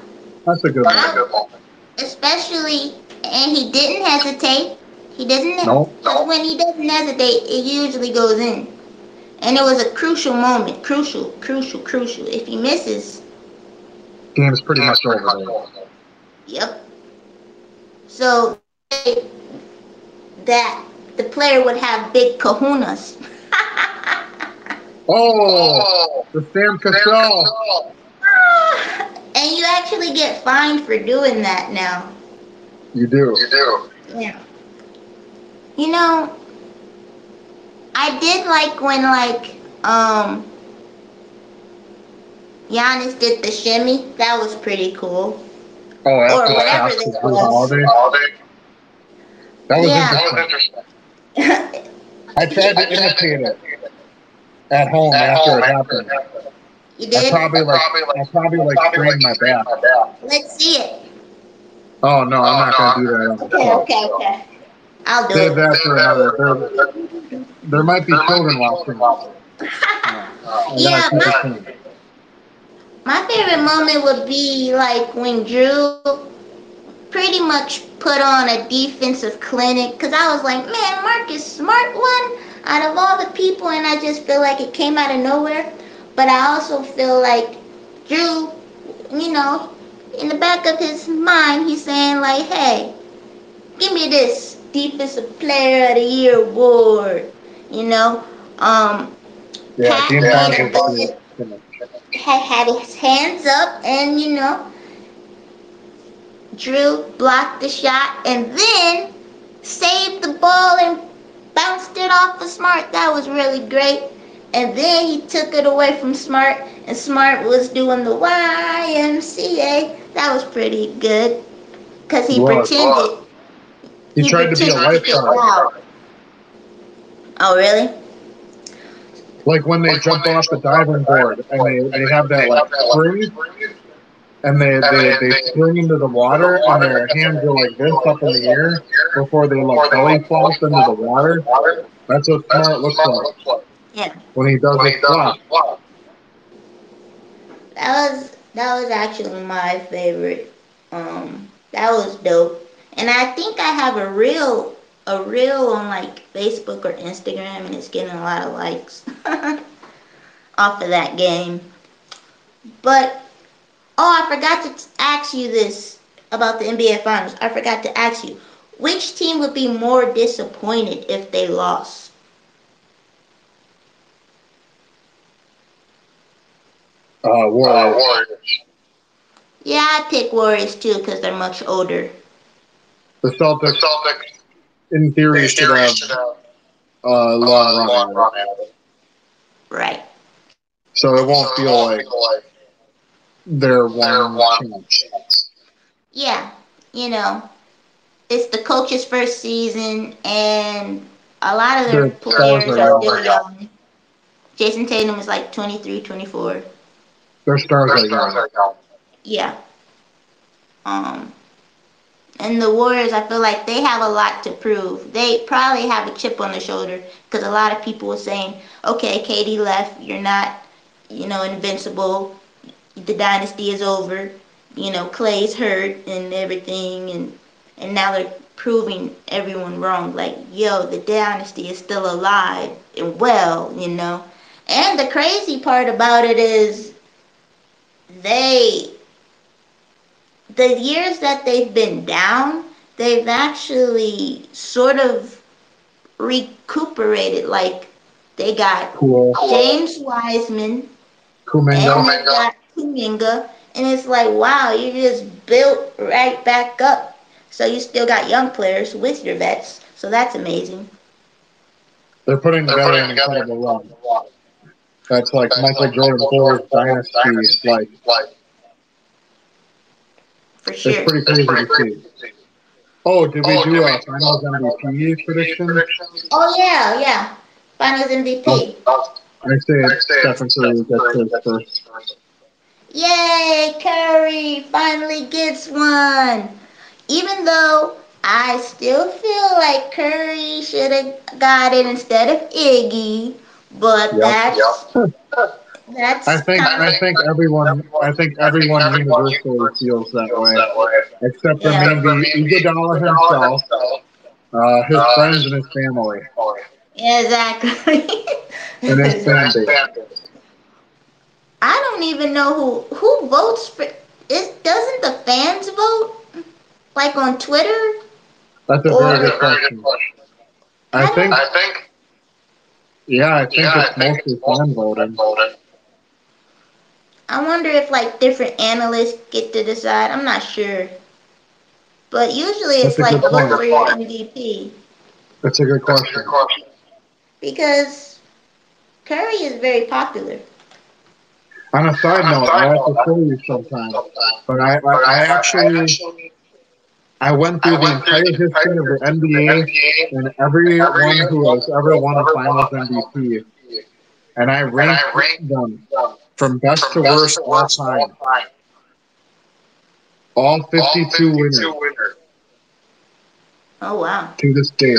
That's a good moment. Especially, and he didn't hesitate. He doesn't. Nope. When he doesn't hesitate, it usually goes in. And it was a crucial moment. Crucial. If he misses, game's pretty much over. Yep. So that the player would have big kahunas. Oh, the Sam Cassell. And you actually get fined for doing that now. You do. Yeah. You know, I did like when Giannis did the shimmy. That was pretty cool. Oh, or whatever this was. That was interesting. I tried to imitate it at home after it happened. You did? I probably sprained my back. Let's see it. Oh no, I'm not gonna do that. Okay. I'll do Save it. that for another. There might be children watching. Yeah, my favorite moment would be like when Drew pretty much put on a defensive clinic, because I was like, man, Marcus Smart won out of all the people, and I just feel like it came out of nowhere. But I also feel like Drew, in the back of his mind, he's saying like, hey, give me this defensive player of the year award, Pat had his hands up, and Drew blocked the shot and then saved the ball and bounced it off of Smart. That was really great. And then he took it away from Smart, and Smart was doing the YMCA. That was pretty good because he pretended. He tried to be a lifeguard. Oh, really? Like when they jump off the diving board and they have that like spring, and they spring into the water and their hands are like this up in the air before they like belly floss into the water. That's what Smart looks like. Yeah. When he does his flop. That was actually my favorite. That was dope. And I think I have a reel on like Facebook or Instagram, and it's getting a lot of likes off of that game. But I forgot to ask you this about the NBA Finals. I forgot to ask you, which team would be more disappointed if they lost? Warriors. Yeah, I pick Warriors too because they're much older. The Celtics, in theory, should have a long run at it. Right. So it won't feel like they're one chance. Yeah, it's the coach's first season, and a lot of their players are still young. Jason Tatum is like 23, 24. Their stars are young. Yeah. And the Warriors, I feel like they have a lot to prove. They probably have a chip on their shoulder because a lot of people were saying, okay, KD left, you're not, invincible. The dynasty is over. Clay's hurt and everything, and now they're proving everyone wrong. Like, yo, the dynasty is still alive and well, And the crazy part about it is the years that they've been down, they've actually sort of recuperated. Like, they got James Wiseman, and they got Kuminga, and it's like, wow, you just built right back up. So you still got young players with your vets, so that's amazing. They're putting together an incredible run. That's like Michael Jordan Bulls dynasty. Like, For sure. it's pretty crazy to see. Oh, did we do a Finals MVP prediction? Oh yeah. Finals MVP. I say Stephen Curry gets his first. Yay, Curry finally gets one. Even though I still feel like Curry should have got it instead of Iggy, but that's I think everyone universally feels that way, except for maybe Iguodala himself, his friends, and his family, Exactly. and his fan base. I don't even know who votes for. Doesn't the fans vote like on Twitter? That's a very good question. I think it's mostly fan voting. I wonder if like different analysts get to decide. I'm not sure. But usually That's it's a like good vote point. for your MVP. That's a good question. Because Curry is very popular. On a side note, I have to show you sometime, but I actually I went through the entire history of the NBA and everyone who has ever won a Finals MVP, and I ranked them from best to worst all time. All 52 winners Oh wow. to this date.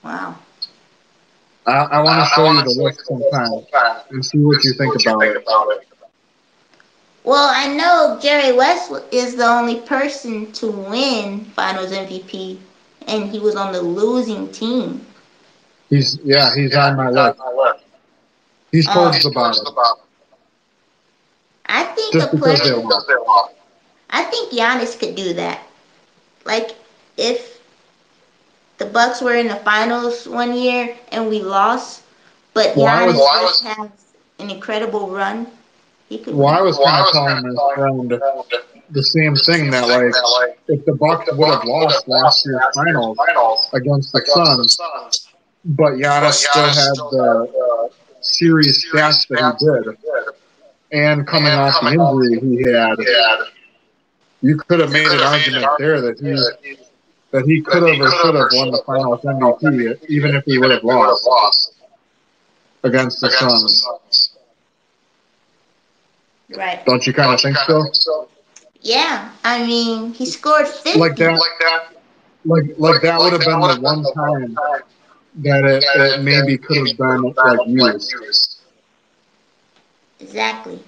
Wow. I want to show you the list sometime and see what you think about it. Well, I know Jerry West is the only person to win Finals MVP, and he was on the losing team. He's on my list. He's towards the bottom. I think Just a because they player. lost. I think Giannis could do that. Like if the Bucks were in the finals one year and we lost, but Giannis just has an incredible run, he could win. I was kind of telling my friend the same thing, that like if the Bucks would have lost last year's finals against the Suns, but Giannis still had the series stats that he did, and coming off the injury he had, you could have made an argument there that he could have or should have won the Finals MVP even if he would have lost against the Suns. Right. Don't you kind of think so? Yeah, I mean he scored 50. Like that would have been the one time that it maybe could have been like used. Exactly.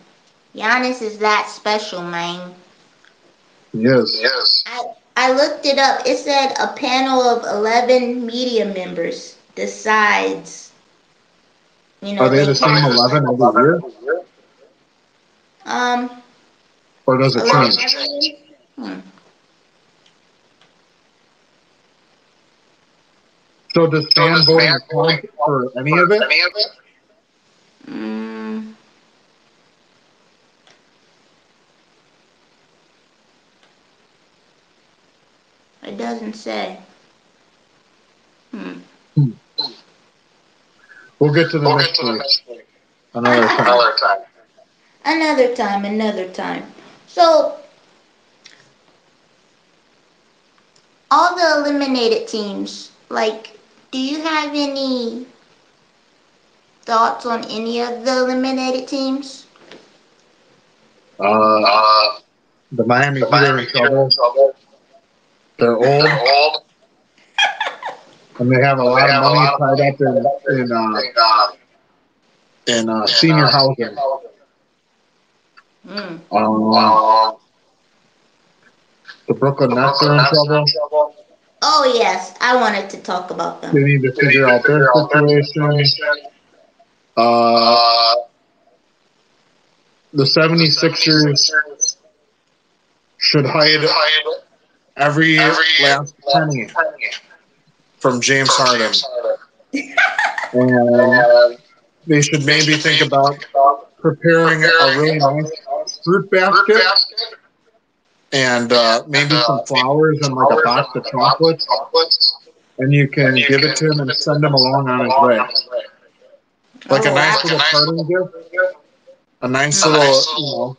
Giannis is that special, man. Yes. I looked it up. It said a panel of 11 media members decides. Are they the same 11 every year? Or does it change? So does fan voting count for any of it? It doesn't say. We'll get to the mystery another time. Another time. So, all the eliminated teams, like, do you have any thoughts on any of the eliminated teams? The Miami Heat are in trouble. They're old. And they have a lot of money tied up in senior housing. The Brooklyn Nets are in trouble. Oh yes, I wanted to talk about them. They need to figure out their situation. The 76ers should hide every last penny from James Harden. And they should maybe think about preparing a really nice fruit basket and maybe some flowers and like a box of chocolates. And you can give it to him and send him along on his way. Like a Oh nice wow. little parting gift, a nice little,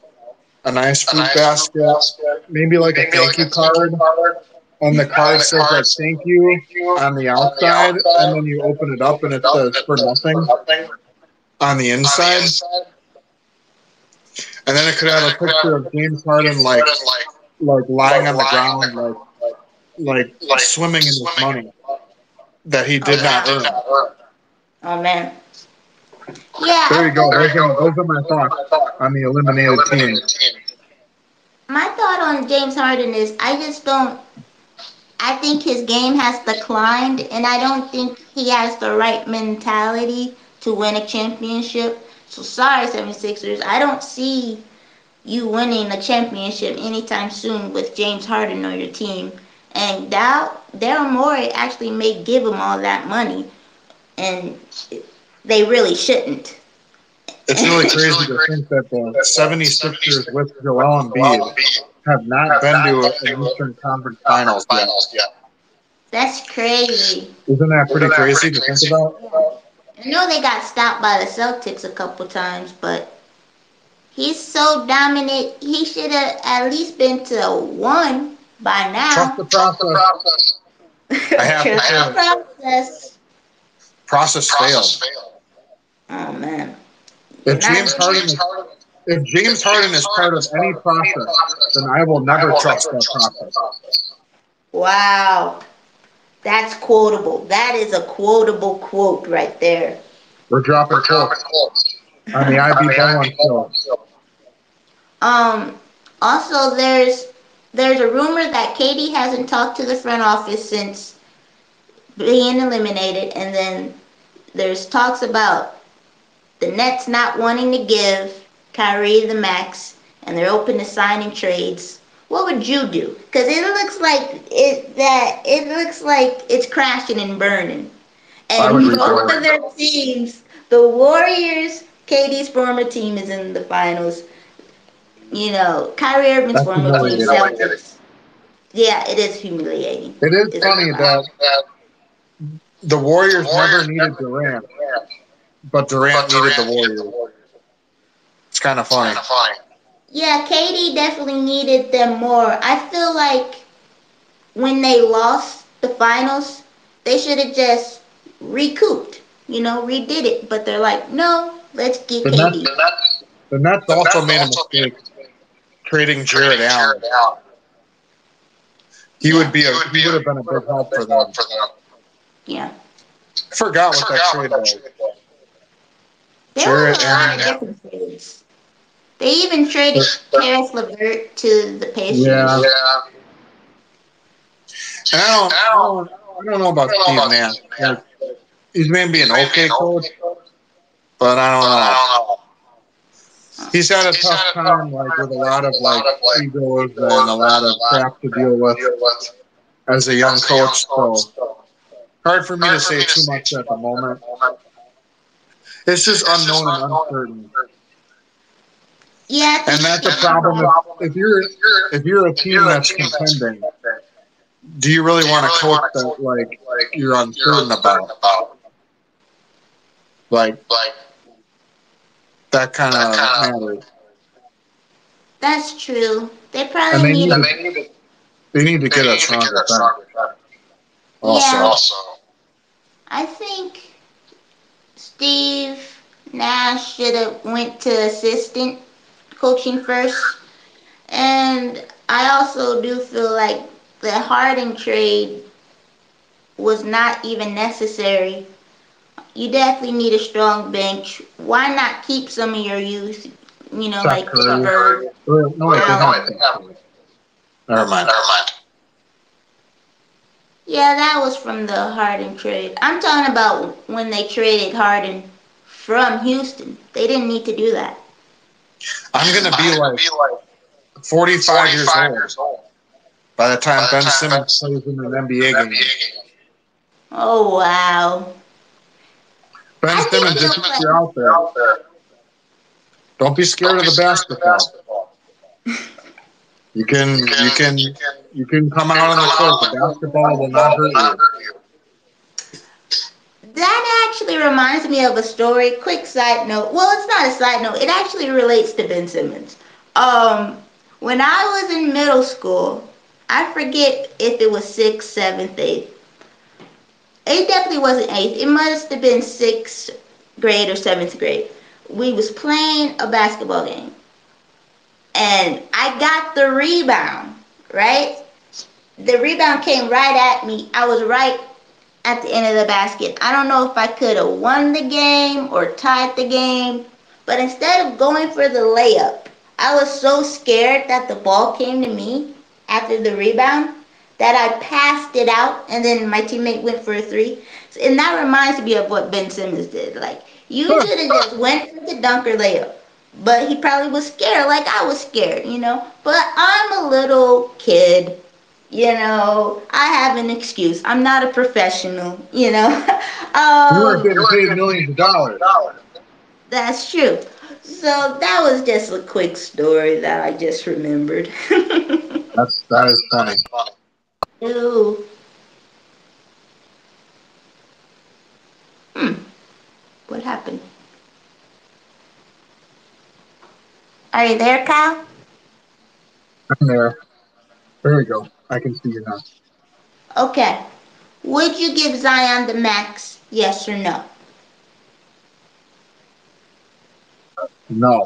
a nice fruit basket, maybe like a thank you card, and the card says like thank you on the outside, and then you open it up and it says for nothing on the inside. And then it could have a picture of James Harden like lying on the ground, like swimming in his money that he did not earn. Oh man. Yeah, There I you go. feel Those are my thoughts on the eliminated teams. my thought on James Harden is I just don't. I think his game has declined, and I don't think he has the right mentality to win a championship. So sorry, 76ers. I don't see you winning a championship anytime soon with James Harden on your team. And Daryl Morey actually may give him all that money, and they really shouldn't. It's really crazy to think that the 76ers with Joel Embiid have not been to an Eastern Conference Finals yet. That's crazy. Isn't that pretty crazy to think about? I know they got stopped by the Celtics a couple times, but he's so dominant. He should have at least been to one by Trust now. the process. I have to Trust the process. Process failed. Oh man. If James Harden is part of any process, then I will never trust that process. Wow. That's quotable. That is a quotable quote right there. We're dropping quotes on the IB Ballin show. Also there's a rumor that Katie hasn't talked to the front office since being eliminated, and then there's talks about the Nets not wanting to give Kyrie the max, and they're open to signing trades. What would you do? Because it looks like it's crashing and burning. And both of their teams, the Warriors, Katie's former team, is in the finals. You know, Kyrie Irving's former team, Celtics. Yeah, it is humiliating. It is funny that the Warriors never needed Durant, but Durant needed the Warriors. It's kind of funny. Yeah, Katie definitely needed them more. I feel like when they lost the finals, they should have just recouped, redid it. But they're like, no, let's get Katie. The Nets also made a mistake trading Jared Allen. He would have been a big help for them. Yeah. I forgot what that trade was. There were a lot of different trades. They even traded Karis LeVert to the Pacers. Yeah. And I don't know about Steve Nash. Like, he's maybe an okay coach, but I don't know. He's had a tough time, like with a lot of egos and a lot of crap to deal with as a young coach. So hard for me to say too much at the moment. It's just unknown and uncertain. Yeah, and that's a problem. If you're a team that's contending, do you really want a coach that you're uncertain about? Like that kind of matters. That's true. They probably need to get a stronger bench. Also, I think Steve Nash should have went to assistant coaching first, and I also do feel like the Harden trade was not even necessary. You definitely need a strong bench. Why not keep some of your youth? Like Bird. Never mind. Yeah, that was from the Harden trade. I'm talking about when they traded Harden from Houston. They didn't need to do that. I'm going to be like 45 years old by the time Ben Simmons plays in an NBA game. Oh, wow. Ben Simmons, if you're out there, don't be scared of the basketball. You can come out on the court. The basketball will not hurt you. That actually reminds me of a story. Quick side note. Well, it's not a side note. It actually relates to Ben Simmons. Um, when I was in middle school, I forget if it was sixth, seventh, eighth. It definitely wasn't eighth. It must have been sixth grade or seventh grade. We was playing a basketball game, and I got the rebound. Right, the rebound came right at me. I was right at the end of the basket. I don't know if I could have won the game or tied the game, but instead of going for the layup, I was so scared that the ball came to me after the rebound that I passed it out and then my teammate went for a three. And that reminds me of what Ben Simmons did. Like, you should have just went for the dunker layup. But he probably was scared like I was scared, you know. But I'm a little kid, you know, I have an excuse. I'm not a professional, you know. You weren't getting paid millions of dollars. That's true. So that was just a quick story that I just remembered. That is funny. Ooh. Hmm. What happened? Are you there, Kyle? I'm there. There we go. I can see you now. Okay. Would you give Zion the max? Yes or no? No,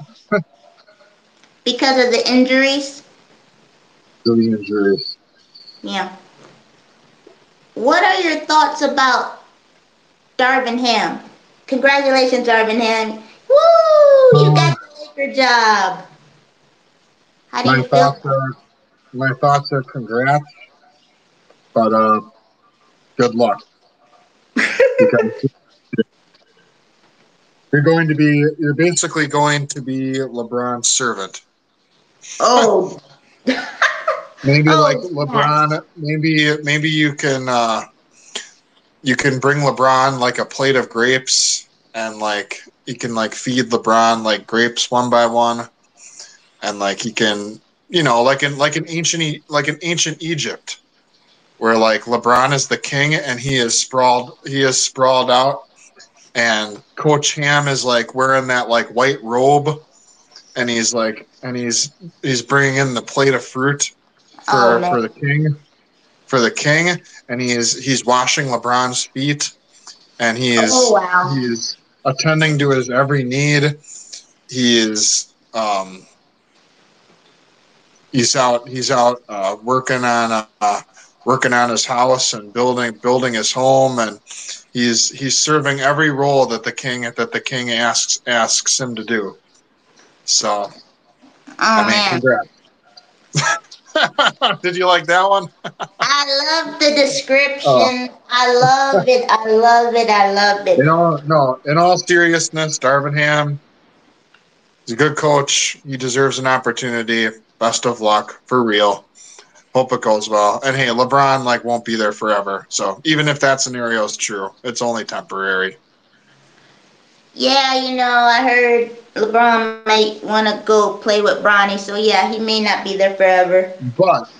Because of the injuries? really injurious. Yeah. What are your thoughts about Darvin Ham? Congratulations, Darvin Ham. Woo! You Um, got the Laker job. How do my you feel? thoughts are my thoughts are congrats, but good luck because you're basically going to be LeBron's servant. Oh, Maybe like oh, snaps. LeBron. Maybe you can bring LeBron like a plate of grapes and like you can like feed LeBron like grapes one by one and like he can like an ancient Egypt where like LeBron is the king and he is sprawled out and Coach Ham is like wearing that like white robe and he's bringing in the plate of fruit Oh man. for the king and he's washing LeBron's feet and Oh wow. he's attending to his every need. He is he's out working on his house and building his home and he's serving every role that the king asks him to do. So I Oh mean, man. congrats. Did you like that one? I love the Oh, description. I love it. I love it. I love it. no. In all seriousness, Darvin Ham, he's a good coach. He deserves an opportunity. Best of luck for real. Hope it goes well. And hey, LeBron like won't be there forever. So even if that scenario is true, it's only temporary. Yeah, you know, I heard LeBron might want to go play with Bronny, so yeah, he may not be there forever.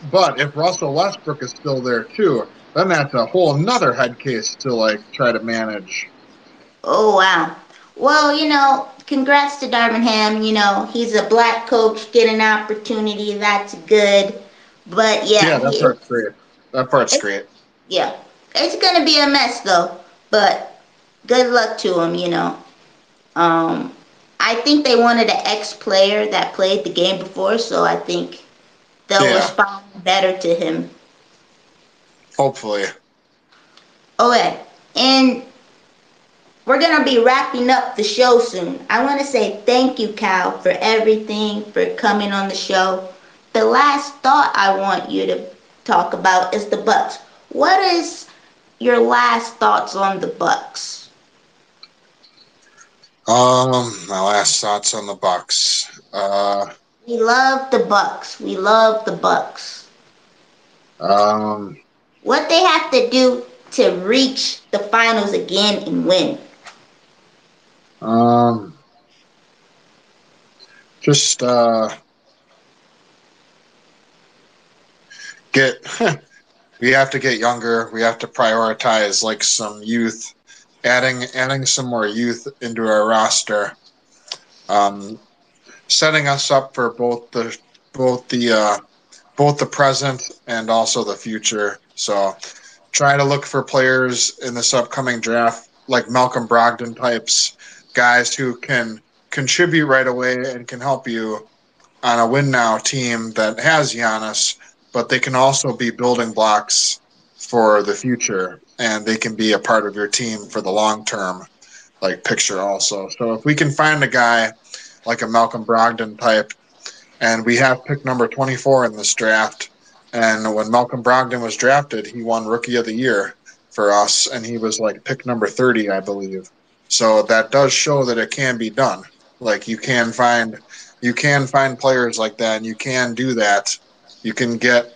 But if Russell Westbrook is still there too, then that's a whole nother head case to like try to manage. Oh wow. Well, you know, congrats to Darvin Ham. You know, he's a black coach, get an opportunity. That's good. But Yeah, yeah, that part's great. That part's it's, great. yeah, it's gonna be a mess though. But good luck to him. You know. Um, I think they wanted an ex-player that played the game before, so I think they'll Yeah, respond better to him. hopefully. Okay, and we're gonna be wrapping up the show soon. I want to say thank you, Cal, for everything, for coming on the show. The last thought I want you to talk about is the Bucks. What is your last thoughts on the Bucks? My last thoughts on the Bucks. We love the Bucks. We love the Bucks. Um, What they have to do to reach the finals again and win. um, just get we have to get younger. We have to prioritize like some youth adding some more youth into our roster, um, setting us up for both the uh, both the present and also the future. So try to look for players in this upcoming draft like Malcolm Brogdon types, guys who can contribute right away and can help you on a win now team that has Giannis, but they can also be building blocks for the future and they can be a part of your team for the long term like picture also. So if we can find a guy like a Malcolm Brogdon type, and we have pick number 24 in this draft, and when Malcolm Brogdon was drafted, he won Rookie of the Year for us, and he was like pick number 30, I believe. So that does show that it can be done. Like you can find players like that, and you can do that. You can get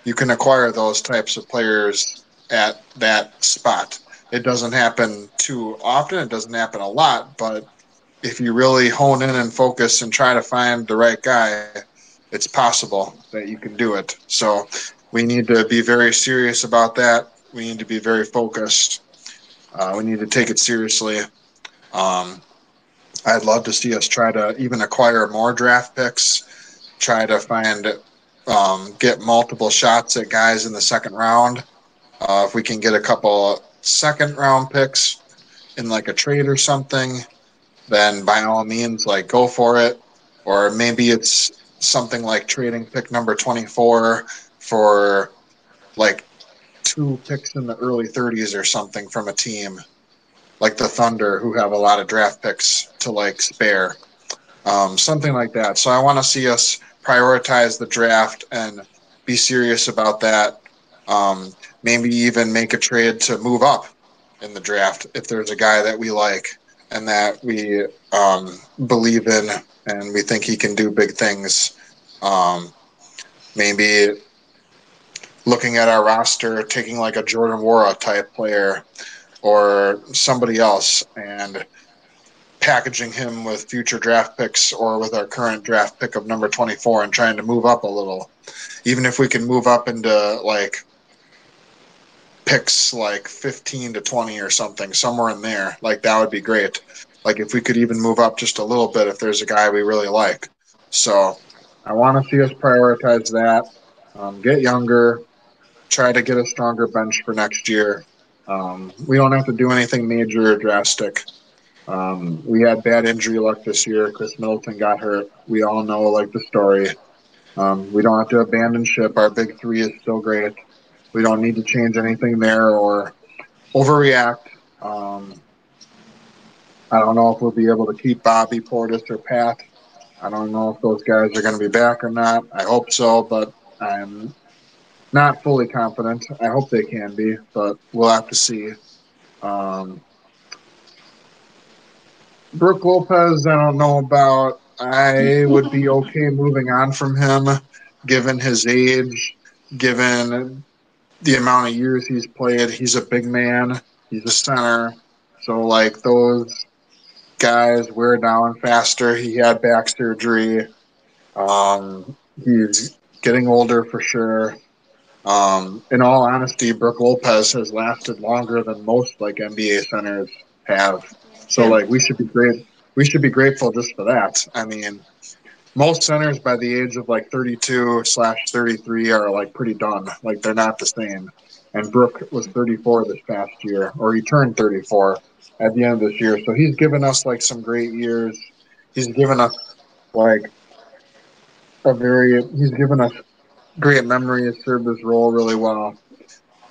you can acquire those types of players at that spot. It doesn't happen too often. It doesn't happen a lot, but if you really hone in and focus and try to find the right guy, it's possible that you can do it. So we need to be very serious about that. We need to be very focused. We need to take it seriously. Um, I'd love to see us try to even acquire more draft picks, try to get multiple shots at guys in the second round. If we can get a couple second round picks in like a trade or something, then by all means, like go for it. Or maybe it's something like trading pick number 24 for like two picks in the early 30s or something from a team like the Thunder who have a lot of draft picks to like spare. Something like that. So I want to see us prioritize the draft and be serious about that. Um, Maybe even make a trade to move up in the draft if there's a guy that we like and that we believe in and we think he can do big things. Um, Maybe looking at our roster, taking like a Jordan Wara type player or somebody else and packaging him with future draft picks or with our current draft pick of number 24 and trying to move up a little. Even if we can move up into like picks like 15 to 20 or something, somewhere in there, like that would be great. Like if we could even move up just a little bit if there's a guy we really like. So I want to see us prioritize that, get younger, try to get a stronger bench for next year. We don't have to do anything major or drastic. We had bad injury luck this year. Chris Middleton got hurt. We all know like the story. We don't have to abandon ship. Our big three is still great. We don't need to change anything there or overreact. Um, I don't know if we'll be able to keep Bobby Portis or Pat. I don't know if those guys are going to be back or not. I hope so, but I'm not fully confident. I hope they can be, but we'll have to see. Um, Brooke Lopez, I don't know about. I would be okay moving on from him, given his age, given the amount of years he's played. He's a big man. He's a center. So, like, those guys wear down faster. He had back surgery. He's getting older for sure. In all honesty, Brooke Lopez has lasted longer than most like NBA centers have. So True. like we should be great. We should be grateful just for that. I mean, most centers by the age of like 32/33 are like pretty done. Like they're not the same. And Brooke was 34 this past year, or he turned 34 at the end of this year. So he's given us like some great years. He's given us like he's given us great memories, served his role really well.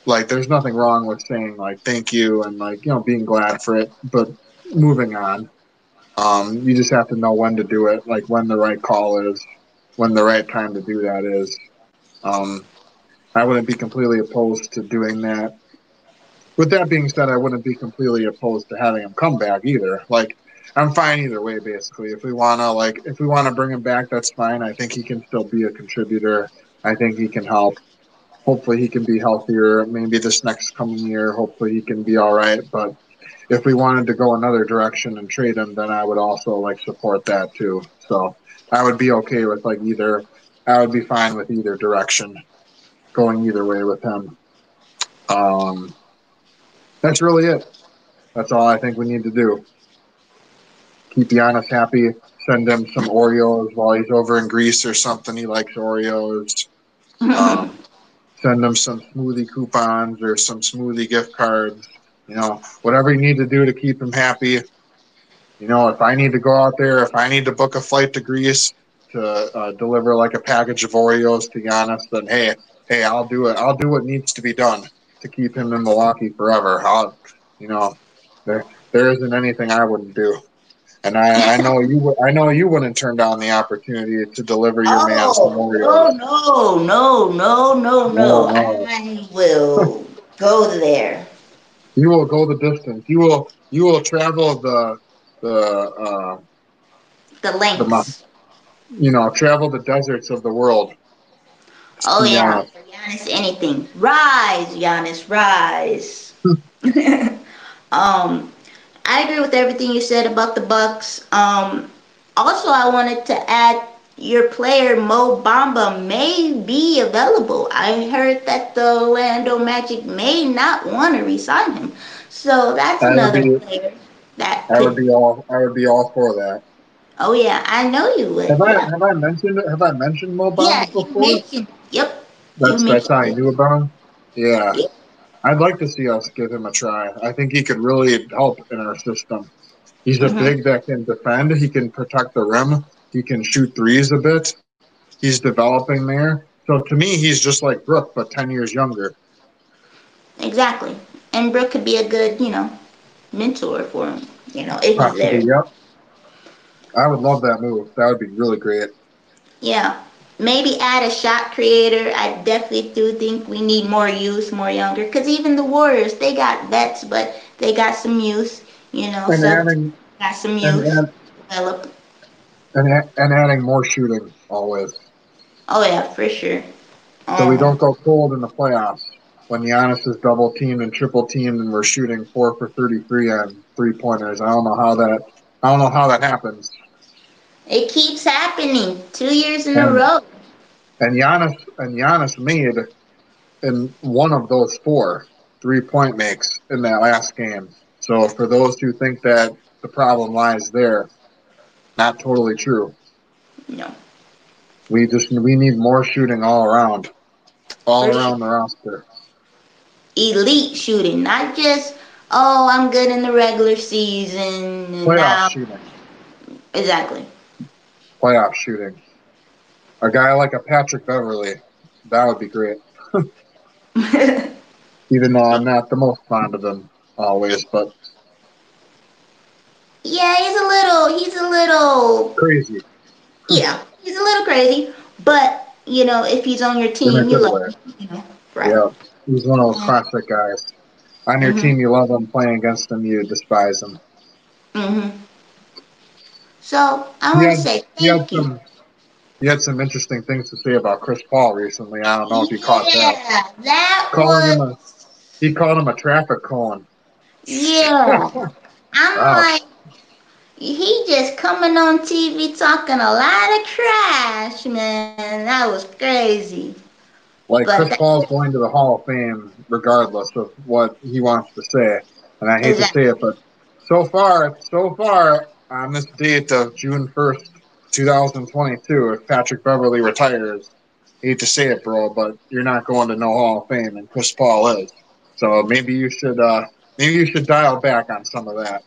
Like there's nothing wrong with saying like thank you and like being glad for it, but moving on. You just have to know when to do it, like when the right call is, when the right time to do that is. um, I wouldn't be completely opposed to doing that. With that being said, I wouldn't be completely opposed to having him come back either. Like I'm fine either way basically. If we wanna bring him back, that's fine. I think he can still be a contributor. I think he can help. Hopefully he can be healthier maybe this next coming year. Hopefully he can be all right. But if we wanted to go another direction and trade him, then I would also like support that too. So I would be okay with like either. I would be fine with either direction, going either way with him. Um, that's really it. That's all I think we need to do. Keep Giannis happy. Send him some Oreos while he's over in Greece or something. He likes Oreos. Um, Send him some smoothie coupons or some smoothie gift cards. Whatever you need to do to keep him happy. If I need to go out there, if I need to book a flight to Greece to deliver like a package of Oreos to Giannis, then hey, I'll do it. I'll do what needs to be done to keep him in Milwaukee forever. You know, there isn't anything I wouldn't do. And I know you wouldn't turn down the opportunity to deliver your man some Oh, Oreos. no, no, no, no, no, No, no. no. I will go there. You will go the distance. You will travel the The the lengths. travel the deserts of the world to Oh, see yeah. Giannis. For Giannis, anything. Rise, Giannis, rise. um, I agree with everything you said about the Bucks. Also, I wanted to add your player Mo Bamba may be available. I heard that the Orlando Magic may not want to resign him, so that's I would another be player that I would could. be all for that. Oh yeah, I know you would. Have I Yeah, have I mentioned have I mentioned Mo yeah. Bamba You before? mentioned. Yep, you That's mentioned how I it. knew about him. Yeah, Yeah. I'd like to see us give him a try. I think he could really help in our system. He's a Mhm. big that can defend. He can protect the rim. He can shoot threes a bit. He's developing there. So to me, he's just like Brook, but 10 years younger. Exactly. And Brooke could be a good, mentor for him. If he's Possibly, there. yep. I would love that move. That would be really great. Yeah. Maybe add a shot creator. I definitely do think we need more youth, more younger. Because even the Warriors, they got vets, but they got some youth. And Celtics adding got some and youth add, to develop. and adding more shooting always, Oh yeah, for sure. so we Um, don't go cold in the playoffs when Giannis is double teamed and triple teamed and we're shooting 4 for 33 on 3 pointers. I don't know how that happens. it keeps happening 2 years in a And row. Giannis made in one of those 4 3-point makes in that last game. So for those who think that the problem lies there, not totally true. No, We need more shooting all for sure. around the roster. Elite shooting, not just oh I'm good in the regular season and Playoff now shooting, exactly. playoff shooting. A guy like a Patrick Beverly, that would be great. Even though I'm not the most fond of him always, but Yeah, he's a little, crazy he's a little crazy, but if he's on your in a team, you good love way. him. Right. Yeah, he's one of those classic guys. On your Mhm. team, you love him. Playing against him, you despise him. Mhm. So I He want to had say he had thank you. some he had some interesting things to say about Chris Paul recently. I don't know if you caught that. Yeah, that Calling him was a he called him a traffic cone. yeah. I'm Ouch. like he just coming on TV talking a lot of trash, man. That was crazy. Like But Chris that's Paul's going to the Hall of Fame regardless of what he wants to say. And I hate to say exactly. it, but so far on this date of June 1st, 2022, if Patrick Beverly retires, hate to say it, bro, but you're not going to no Hall of Fame, and Chris Paul is. So maybe you should dial back on some of that.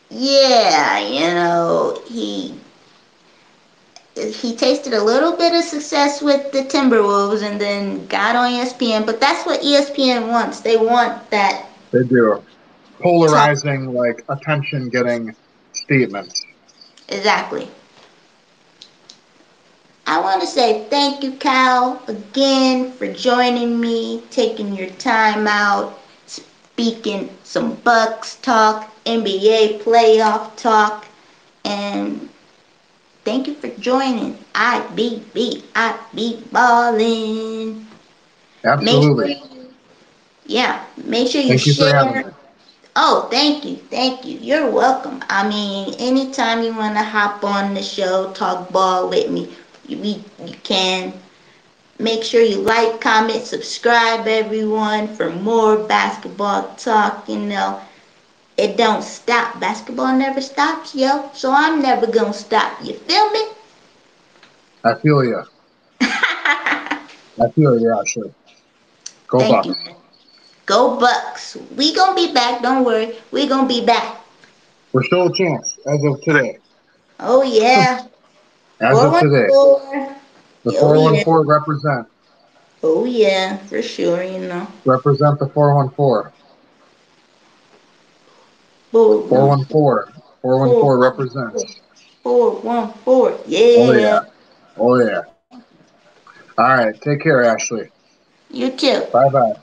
Yeah, he tasted a little bit of success with the Timberwolves and then got on ESPN. But that's what ESPN wants. They want that They do talk. polarizing, like attention-getting statements. Exactly. I want to say thank you, Cal, again for joining me, taking your time out, speaking some Bucks talk, NBA playoff talk, and thank you for joining I be ballin'. Make sure Absolutely. make sure you Thank you for having share. me. Oh, thank you. You're welcome. I mean, anytime you want to hop on the show, talk ball with me, you can. Make sure you like, comment, subscribe, everyone, for more basketball talk. it don't stop. Basketball never stops, yo. So I'm never gonna stop. You feel me? I feel you. I feel you, Ashley. Go Thank you. Bucks. Go Bucks. We gonna be back. Don't worry. We gonna be back. We're still a chance as of today. Oh yeah. As of today. 414. The Oh yeah. 414 represent. Oh yeah. For sure, you know. Represent the 414. 414. 414. 414 represents. 414. 414. Oh, yeah. Yeah. Oh, yeah. All right. Take care, Ashley. You too. Bye bye.